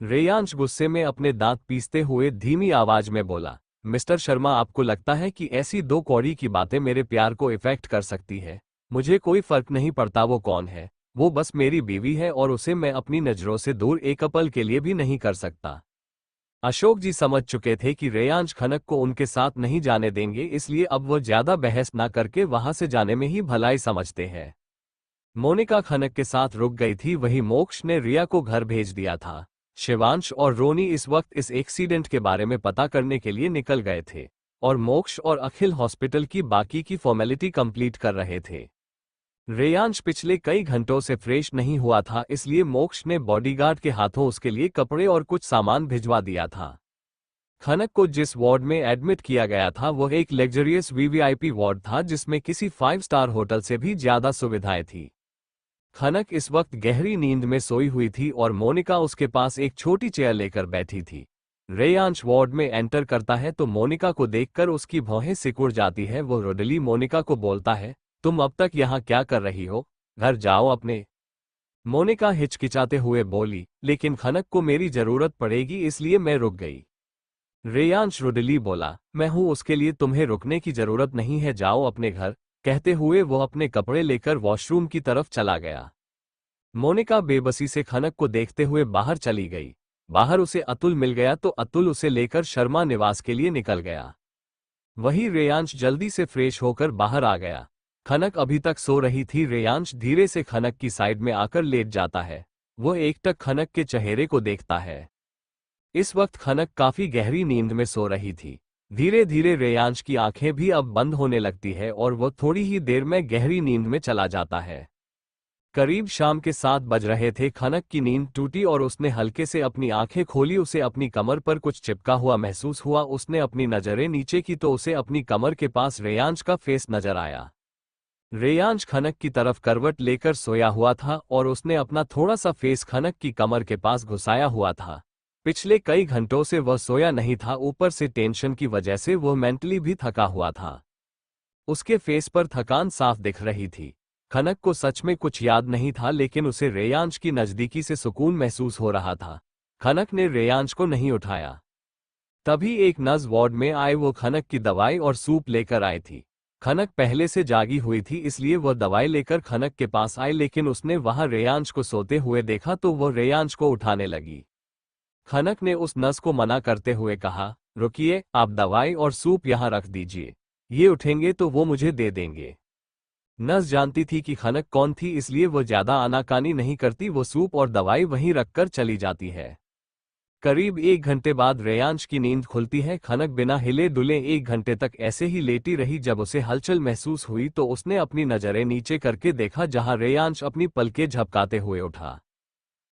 रेयांश गुस्से में अपने दांत पीसते हुए धीमी आवाज में बोला, मिस्टर शर्मा, आपको लगता है कि ऐसी दो कौड़ी की बातें मेरे प्यार को इफेक्ट कर सकती है? मुझे कोई फर्क नहीं पड़ता वो कौन है, वो बस मेरी बीवी है और उसे मैं अपनी नजरों से दूर एक पल के लिए भी नहीं कर सकता। अशोक जी समझ चुके थे कि रेयांश खनक को उनके साथ नहीं जाने देंगे, इसलिए अब वो ज्यादा बहस ना करके वहां से जाने में ही भलाई समझते हैं। मोनिका खनक के साथ रुक गई थी, वही मोक्ष ने रिया को घर भेज दिया था। शिवांश और रोनी इस वक्त इस एक्सीडेंट के बारे में पता करने के लिए निकल गए थे और मोक्ष और अखिल हॉस्पिटल की बाकी की फॉर्मेलिटी कंप्लीट कर रहे थे। रेयांश पिछले कई घंटों से फ्रेश नहीं हुआ था, इसलिए मोक्ष ने बॉडीगार्ड के हाथों उसके लिए कपड़े और कुछ सामान भिजवा दिया था। खनक को जिस वार्ड में एडमिट किया गया था वह एक लग्जरियस वीवीआईपी वार्ड था जिसमें किसी 5 स्टार होटल से भी ज्यादा सुविधाएं थी। खनक इस वक्त गहरी नींद में सोई हुई थी और मोनिका उसके पास एक छोटी चेयर लेकर बैठी थी। रेयांश वार्ड में एंटर करता है तो मोनिका को देखकर उसकी भौहें सिकुड़ जाती है। वो रोडली मोनिका को बोलता है, तुम अब तक यहाँ क्या कर रही हो? घर जाओ अपने। मोनिका हिचकिचाते हुए बोली, लेकिन खनक को मेरी जरूरत पड़ेगी इसलिए मैं रुक गई। रेयांश रोडली बोला, मैं हूं, उसके लिए तुम्हें रुकने की जरूरत नहीं है, जाओ अपने घर। कहते हुए वो अपने कपड़े लेकर वॉशरूम की तरफ चला गया। मोनिका बेबसी से खनक को देखते हुए बाहर चली गई। बाहर उसे अतुल मिल गया तो अतुल उसे लेकर शर्मा निवास के लिए निकल गया। वही रेयांश जल्दी से फ्रेश होकर बाहर आ गया। खनक अभी तक सो रही थी। रेयांश धीरे से खनक की साइड में आकर लेट जाता है। वो एकटक खनक के चेहरे को देखता है। इस वक्त खनक काफी गहरी नींद में सो रही थी। धीरे धीरे रेयांश की आंखें भी अब बंद होने लगती है और वो थोड़ी ही देर में गहरी नींद में चला जाता है। करीब शाम के 7 बज रहे थे। खनक की नींद टूटी और उसने हल्के से अपनी आंखें खोली। उसे अपनी कमर पर कुछ चिपका हुआ महसूस हुआ। उसने अपनी नजरें नीचे की तो उसे अपनी कमर के पास रेयांश का फेस नजर आया। रेयांश खनक की तरफ करवट लेकर सोया हुआ था और उसने अपना थोड़ा सा फेस खनक की कमर के पास घुसाया हुआ था। पिछले कई घंटों से वह सोया नहीं था, ऊपर से टेंशन की वजह से वह मेंटली भी थका हुआ था। उसके फेस पर थकान साफ दिख रही थी। खनक को सच में कुछ याद नहीं था, लेकिन उसे रेयांश की नजदीकी से सुकून महसूस हो रहा था। खनक ने रेयांश को नहीं उठाया। तभी एक नर्स वार्ड में आए। वो खनक की दवाई और सूप लेकर आई थी। खनक पहले से जागी हुई थी, इसलिए वह दवाई लेकर खनक के पास आई, लेकिन उसने वहां रेयांश को सोते हुए देखा तो वह रेयांश को उठाने लगी। खनक ने उस नर्स को मना करते हुए कहा, रुकिए, आप दवाई और सूप यहां रख दीजिए, ये उठेंगे तो वो मुझे दे देंगे। नर्स जानती थी कि खनक कौन थी, इसलिए वो ज्यादा आनाकानी नहीं करती। वो सूप और दवाई वहीं रखकर चली जाती है। करीब 1 घंटे बाद रेयांश की नींद खुलती है। खनक बिना हिले डुले 1 घंटे तक ऐसे ही लेटी रही। जब उसे हलचल महसूस हुई तो उसने अपनी नजरें नीचे करके देखा, जहां रेयांश अपनी पलकें झपकाते हुए उठा।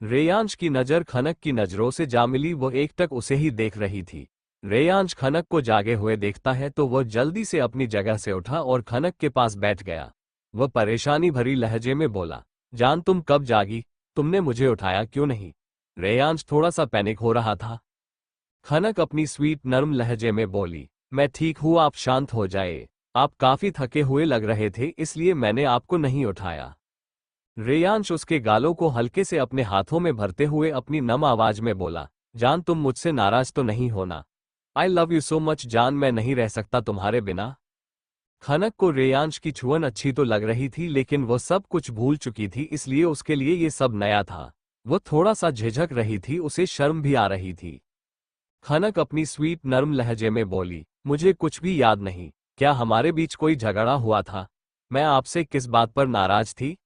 रेयांश की नजर खनक की नजरों से जा मिली। वो एकटक उसे ही देख रही थी। रेयांश खनक को जागे हुए देखता है तो वह जल्दी से अपनी जगह से उठा और खनक के पास बैठ गया। वह परेशानी भरी लहजे में बोला, जान, तुम कब जागी? तुमने मुझे उठाया क्यों नहीं? रेयांश थोड़ा सा पैनिक हो रहा था। खनक अपनी स्वीट नर्म लहजे में बोली, मैं ठीक हूं, आप शांत हो जाए। आप काफी थके हुए लग रहे थे, इसलिए मैंने आपको नहीं उठाया। रेयांश उसके गालों को हल्के से अपने हाथों में भरते हुए अपनी नम आवाज में बोला, जान, तुम मुझसे नाराज तो नहीं होना? I love you so much जान, मैं नहीं रह सकता तुम्हारे बिना। खनक को रेयांश की छुअन अच्छी तो लग रही थी, लेकिन वह सब कुछ भूल चुकी थी, इसलिए उसके लिए ये सब नया था। वह थोड़ा सा झिझक रही थी, उसे शर्म भी आ रही थी। खनक अपनी स्वीट नर्म लहजे में बोली, मुझे कुछ भी याद नहीं। क्या हमारे बीच कोई झगड़ा हुआ था? मैं आपसे किस बात पर नाराज थी?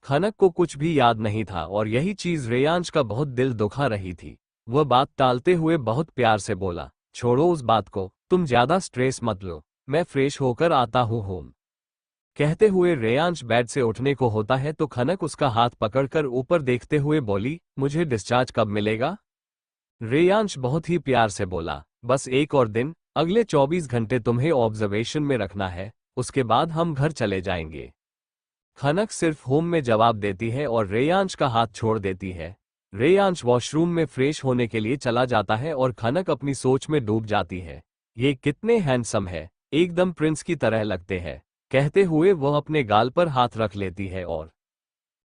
खनक को कुछ भी याद नहीं था और यही चीज रेयांश का बहुत दिल दुखा रही थी। वह बात टालते हुए बहुत प्यार से बोला, छोड़ो उस बात को, तुम ज्यादा स्ट्रेस मत लो, मैं फ्रेश होकर आता हूँ होम। कहते हुए रेयांश बेड से उठने को होता है तो खनक उसका हाथ पकड़कर ऊपर देखते हुए बोली, मुझे डिस्चार्ज कब मिलेगा? रेयांश बहुत ही प्यार से बोला, बस एक और दिन, अगले 24 घंटे तुम्हें ऑब्जर्वेशन में रखना है, उसके बाद हम घर चले जाएंगे। खनक सिर्फ होम में जवाब देती है और रेयांश का हाथ छोड़ देती है। रेयांश वॉशरूम में फ्रेश होने के लिए चला जाता है और खनक अपनी सोच में डूब जाती है। ये कितने हैंडसम है, एकदम प्रिंस की तरह लगते हैं। कहते हुए वह अपने गाल पर हाथ रख लेती है और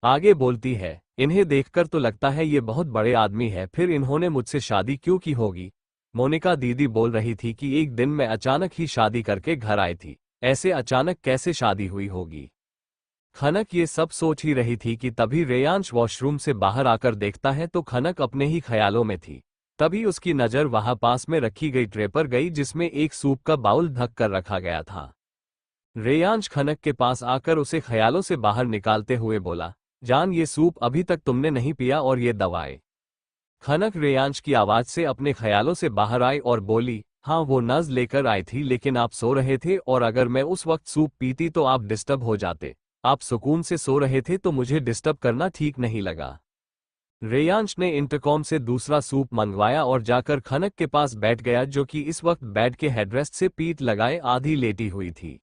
आगे बोलती है, इन्हें देखकर तो लगता है ये बहुत बड़े आदमी है, फिर इन्होंने मुझसे शादी क्यों की होगी? मोनिका दीदी बोल रही थी कि एक दिन मैं अचानक ही शादी करके घर आई थी, ऐसे अचानक कैसे शादी हुई होगी? खनक ये सब सोच ही रही थी कि तभी रेयांश वॉशरूम से बाहर आकर देखता है तो खनक अपने ही ख्यालों में थी। तभी उसकी नज़र वहां पास में रखी गई ट्रे पर गई, जिसमें एक सूप का बाउल ढक कर रखा गया था। रेयांश खनक के पास आकर उसे ख्यालों से बाहर निकालते हुए बोला, जान, ये सूप अभी तक तुमने नहीं पिया और ये दवाएं। खनक रेयांश की आवाज से अपने ख्यालों से बाहर आई और बोली, हाँ, वो नज लेकर आई थी, लेकिन आप सो रहे थे और अगर मैं उस वक्त सूप पीती तो आप डिस्टर्ब हो जाते। आप सुकून से सो रहे थे तो मुझे डिस्टर्ब करना ठीक नहीं लगा। रेयांश ने इंटरकॉम से दूसरा सूप मंगवाया और जाकर खनक के पास बैठ गया, जो कि इस वक्त बेड के हेडरेस्ट से पीठ लगाए आधी लेटी हुई थी।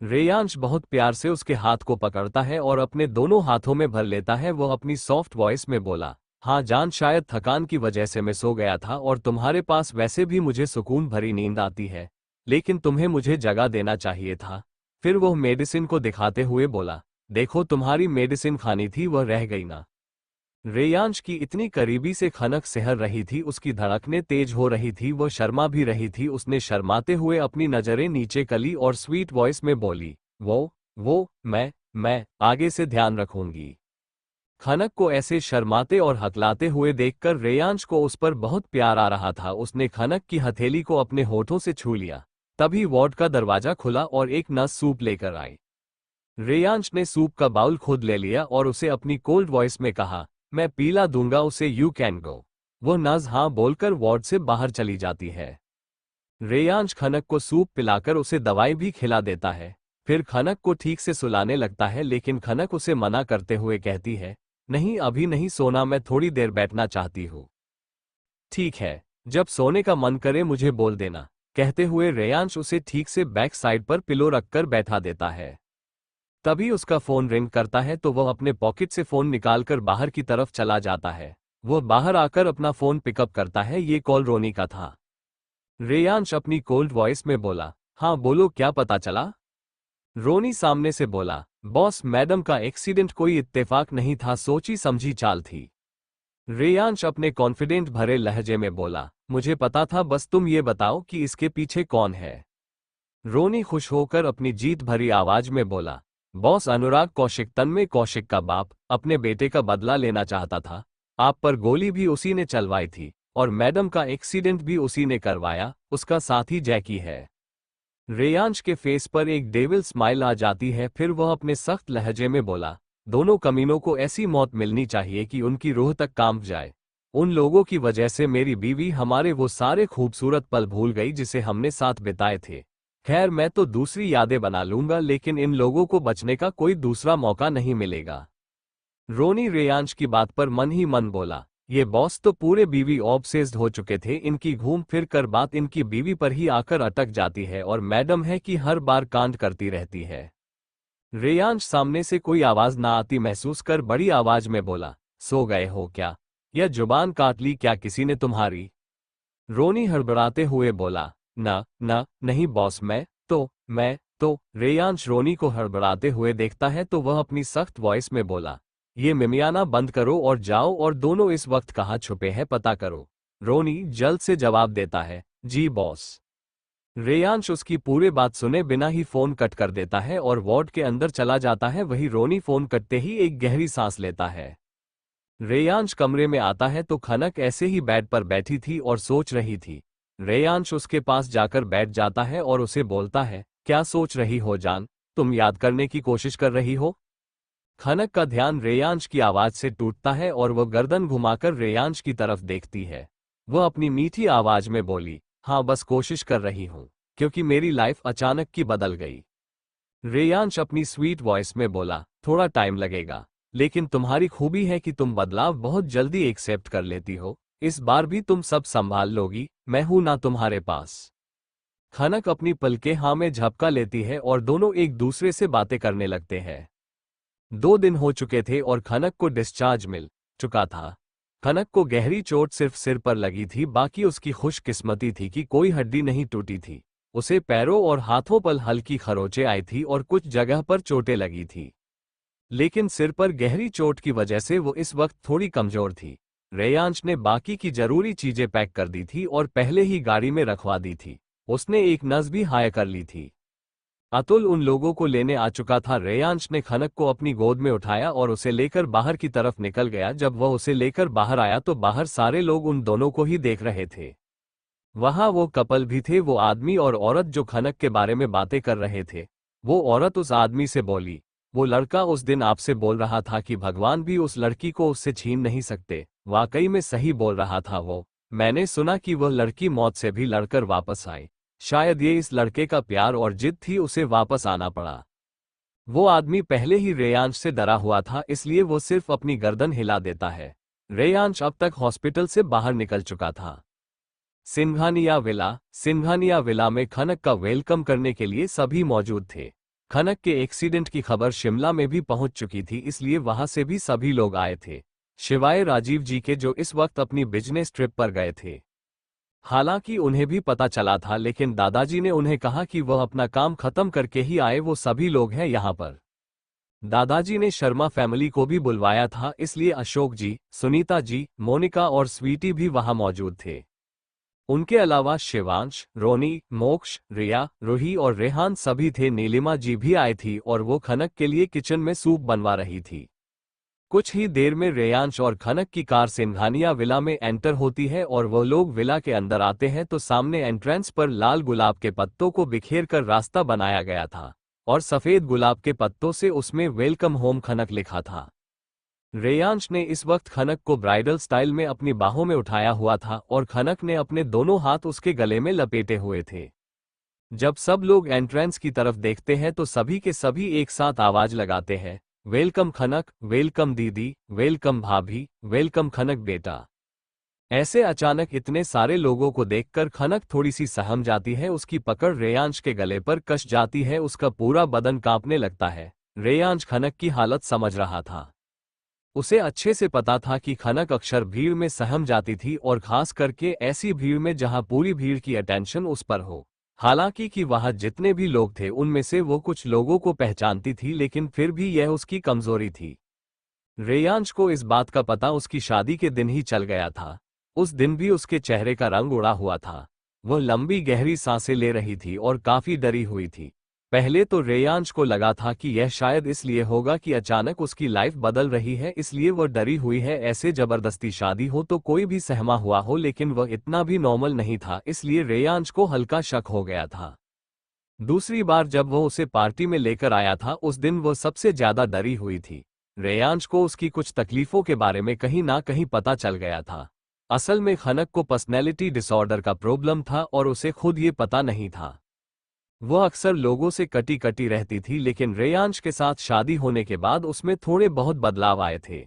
रेयांश बहुत प्यार से उसके हाथ को पकड़ता है और अपने दोनों हाथों में भर लेता है। वह अपनी सॉफ्ट वॉइस में बोला, हाँ जान, शायद थकान की वजह से मैं सो गया था और तुम्हारे पास वैसे भी मुझे सुकून भरी नींद आती है, लेकिन तुम्हें मुझे जगह देना चाहिए था। फिर वह मेडिसिन को दिखाते हुए बोला, देखो, तुम्हारी मेडिसिन खानी थी, वह रह गई ना। रेयांश की इतनी करीबी से खनक सहर रही थी, उसकी धड़कनें तेज हो रही थी, वह शर्मा भी रही थी। उसने शर्माते हुए अपनी नजरें नीचे कली और स्वीट वॉइस में बोली, वो मैं आगे से ध्यान रखूंगी। खनक को ऐसे शर्माते और हकलाते हुए देखकर रेयांश को उस पर बहुत प्यार आ रहा था। उसने खनक की हथेली को अपने होठों से छू लिया। तभी वार्ड का दरवाजा खुला और एक नर्स सूप लेकर आई। रेयांश ने सूप का बाउल खुद ले लिया और उसे अपनी कोल्ड वॉइस में कहा, मैं पीला दूंगा उसे, यू कैन गो। वो नर्स हाँ बोलकर वार्ड से बाहर चली जाती है। रेयांश खनक को सूप पिलाकर उसे दवाई भी खिला देता है। फिर खनक को ठीक से सुलाने लगता है, लेकिन खनक उसे मना करते हुए कहती है, नहीं अभी नहीं सोना, मैं थोड़ी देर बैठना चाहती हूँ। ठीक है, जब सोने का मन करे मुझे बोल देना, कहते हुए रेयांश उसे ठीक से बैक साइड पर पिलो रखकर बैठा देता है। तभी उसका फोन रिंग करता है तो वह अपने पॉकेट से फोन निकालकर बाहर की तरफ चला जाता है। वह बाहर आकर अपना फोन पिकअप करता है, ये कॉल रोनी का था। रेयांश अपनी कोल्ड वॉइस में बोला, हाँ बोलो क्या पता चला। रोनी सामने से बोला, बॉस मैडम का एक्सीडेंट कोई इत्तेफाक नहीं था, सोची समझी चाल थी। रेयांश अपने कॉन्फिडेंट भरे लहजे में बोला, मुझे पता था, बस तुम ये बताओ कि इसके पीछे कौन है। रोनी खुश होकर अपनी जीत भरी आवाज में बोला, बॉस अनुराग कौशिक, तन्मय कौशिक का बाप, अपने बेटे का बदला लेना चाहता था। आप पर गोली भी उसी ने चलवाई थी और मैडम का एक्सीडेंट भी उसी ने करवाया, उसका साथी जैकी है। रेयांश के फेस पर एक डेविल स्माइल आ जाती है, फिर वह अपने सख्त लहजे में बोला, दोनों कमीनों को ऐसी मौत मिलनी चाहिए कि उनकी रूह तक कांप जाए। उन लोगों की वजह से मेरी बीवी हमारे वो सारे खूबसूरत पल भूल गई जिसे हमने साथ बिताए थे। खैर मैं तो दूसरी यादें बना लूंगा, लेकिन इन लोगों को बचने का कोई दूसरा मौका नहीं मिलेगा। रोनी रेयांश की बात पर मन ही मन बोला, ये बॉस तो पूरे बीवी ऑब्सेस्ड हो चुके थे, इनकी घूम फिर कर बात इनकी बीवी पर ही आकर अटक जाती है और मैडम है कि हर बार कांड करती रहती है। रेयांश सामने से कोई आवाज ना आती महसूस कर बड़ी आवाज में बोला, सो गए हो क्या, या जुबान काट ली क्या किसी ने तुम्हारी। रोनी हड़बड़ाते हुए बोला, नहीं बॉस, मैं तो रेयांश रोनी को हड़बड़ाते हुए देखता है तो वह अपनी सख्त वॉइस में बोला, ये मिमियाना बंद करो और जाओ, और दोनों इस वक्त कहाँ छुपे हैं पता करो। रोनी जल्द से जवाब देता है, जी बॉस। रेयांश उसकी पूरे बात सुने बिना ही फोन कट कर देता है और वार्ड के अंदर चला जाता है। वही रोनी फोन कटते ही एक गहरी सांस लेता है। रेयांश कमरे में आता है तो खनक ऐसे ही बेड पर बैठी थी और सोच रही थी। रेयांश उसके पास जाकर बैठ जाता है और उसे बोलता है, क्या सोच रही हो जान, तुम याद करने की कोशिश कर रही हो। खनक का ध्यान रेयांश की आवाज से टूटता है और वह गर्दन घुमाकर रेयांश की तरफ देखती है। वह अपनी मीठी आवाज में बोली, हाँ बस कोशिश कर रही हूँ, क्योंकि मेरी लाइफ अचानक की बदल गई। रेयांश अपनी स्वीट वॉइस में बोला, थोड़ा टाइम लगेगा, लेकिन तुम्हारी खूबी है कि तुम बदलाव बहुत जल्दी एक्सेप्ट कर लेती हो। इस बार भी तुम सब संभाल लोगी, मैं हूं ना तुम्हारे पास। खनक अपनी पलकें हाँ में झपका लेती है और दोनों एक दूसरे से बातें करने लगते हैं। 2 दिन हो चुके थे और खनक को डिस्चार्ज मिल चुका था। खनक को गहरी चोट सिर्फ सिर पर लगी थी, बाकी उसकी खुशकिस्मती थी कि कोई हड्डी नहीं टूटी थी। उसे पैरों और हाथों पर हल्की खरोंचें आई थी और कुछ जगह पर चोटें लगी थी, लेकिन सिर पर गहरी चोट की वजह से वो इस वक्त थोड़ी कमजोर थी। रेयांश ने बाकी की जरूरी चीजें पैक कर दी थी और पहले ही गाड़ी में रखवा दी थी। उसने एक नस भी हायर कर ली थी। अतुल उन लोगों को लेने आ चुका था। रेयांश ने खनक को अपनी गोद में उठाया और उसे लेकर बाहर की तरफ निकल गया। जब वह उसे लेकर बाहर आया तो बाहर सारे लोग उन दोनों को ही देख रहे थे। वहां वो कपल भी थे, वो आदमी और औरत जो खनक के बारे में बातें कर रहे थे। वो औरत उस आदमी से बोली, वो लड़का उस दिन आपसे बोल रहा था कि भगवान भी उस लड़की को उससे छीन नहीं सकते। वाकई में सही बोल रहा था वो। मैंने सुना कि वह लड़की मौत से भी लड़कर वापस आई। शायद ये इस लड़के का प्यार और जिद थी, उसे वापस आना पड़ा। वो आदमी पहले ही रेयांश से डरा हुआ था, इसलिए वो सिर्फ अपनी गर्दन हिला देता है। रेयांश अब तक हॉस्पिटल से बाहर निकल चुका था। सिंघानिया विला में खनक का वेलकम करने के लिए सभी मौजूद थे। खनक के एक्सीडेंट की खबर शिमला में भी पहुंच चुकी थी, इसलिए वहां से भी सभी लोग आए थे, शिवाय राजीव जी के जो इस वक्त अपनी बिजनेस ट्रिप पर गए थे। हालांकि उन्हें भी पता चला था, लेकिन दादाजी ने उन्हें कहा कि वह अपना काम खत्म करके ही आए। वो सभी लोग हैं यहाँ पर। दादाजी ने शर्मा फैमिली को भी बुलवाया था, इसलिए अशोक जी, सुनीता जी, मोनिका और स्वीटी भी वहां मौजूद थे। उनके अलावा शिवांश, रोनी, मोक्ष, रिया, रूही और रेहान सभी थे। नीलिमा जी भी आई थी और वो खनक के लिए किचन में सूप बनवा रही थी। कुछ ही देर में रेयांश और खनक की कार सिंघानिया विला में एंटर होती है और वो लोग विला के अंदर आते हैं तो सामने एंट्रेंस पर लाल गुलाब के पत्तों को बिखेर कर रास्ता बनाया गया था और सफेद गुलाब के पत्तों से उसमें वेलकम होम खनक लिखा था। रेयांश ने इस वक्त खनक को ब्राइडल स्टाइल में अपनी बाहों में उठाया हुआ था और खनक ने अपने दोनों हाथ उसके गले में लपेटे हुए थे। जब सब लोग एंट्रेंस की तरफ देखते हैं तो सभी के सभी एक साथ आवाज लगाते हैं, वेलकम खनक, वेलकम दीदी, वेलकम भाभी, वेलकम खनक बेटा। ऐसे अचानक इतने सारे लोगों को देखकर खनक थोड़ी सी सहम जाती है, उसकी पकड़ रेयांश के गले पर कस जाती है, उसका पूरा बदन कांपने लगता है। रेयांश खनक की हालत समझ रहा था। उसे अच्छे से पता था कि खनक अक्सर भीड़ में सहम जाती थी और खास करके ऐसी भीड़ में जहां पूरी भीड़ की अटेंशन उस पर हो। हालांकि कि वहां जितने भी लोग थे उनमें से वो कुछ लोगों को पहचानती थी, लेकिन फिर भी यह उसकी कमजोरी थी। रेयांश को इस बात का पता उसकी शादी के दिन ही चल गया था। उस दिन भी उसके चेहरे का रंग उड़ा हुआ था। वह लंबी गहरी सांसें ले रही थी और काफी डरी हुई थी। पहले तो रेयांश को लगा था कि यह शायद इसलिए होगा कि अचानक उसकी लाइफ बदल रही है, इसलिए वह डरी हुई है। ऐसे जबरदस्ती शादी हो तो कोई भी सहमा हुआ हो, लेकिन वह इतना भी नॉर्मल नहीं था, इसलिए रेयांश को हल्का शक हो गया था। दूसरी बार जब वह उसे पार्टी में लेकर आया था उस दिन वह सबसे ज्यादा डरी हुई थी। रेयांश को उसकी कुछ तकलीफों के बारे में कहीं ना कहीं पता चल गया था। असल में खनक को पर्सनैलिटी डिसऑर्डर का प्रॉब्लम था और उसे खुद ये पता नहीं था। वह अक्सर लोगों से कटी कटी रहती थी, लेकिन रेयांश के साथ शादी होने के बाद उसमें थोड़े बहुत बदलाव आए थे।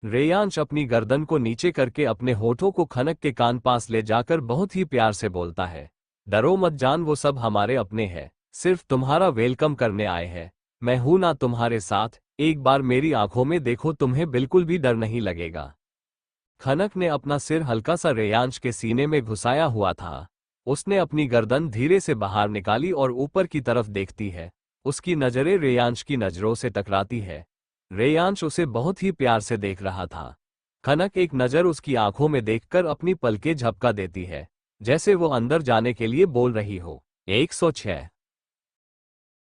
रेयांश अपनी गर्दन को नीचे करके अपने होठों को खनक के कान पास ले जाकर बहुत ही प्यार से बोलता है, डरो मत जान, वो सब हमारे अपने हैं, सिर्फ तुम्हारा वेलकम करने आए हैं। मैं हूं ना तुम्हारे साथ, एक बार मेरी आंखों में देखो, तुम्हें बिल्कुल भी डर नहीं लगेगा। खनक ने अपना सिर हल्का सा रेयांश के सीने में घुसाया हुआ था। उसने अपनी गर्दन धीरे से बाहर निकाली और ऊपर की तरफ देखती है। उसकी नजरें रेयांश की नजरों से टकराती है। रेयांश उसे बहुत ही प्यार से देख रहा था। खनक एक नजर उसकी आंखों में देखकर अपनी पलकें झपका देती है, जैसे वो अंदर जाने के लिए बोल रही हो। 106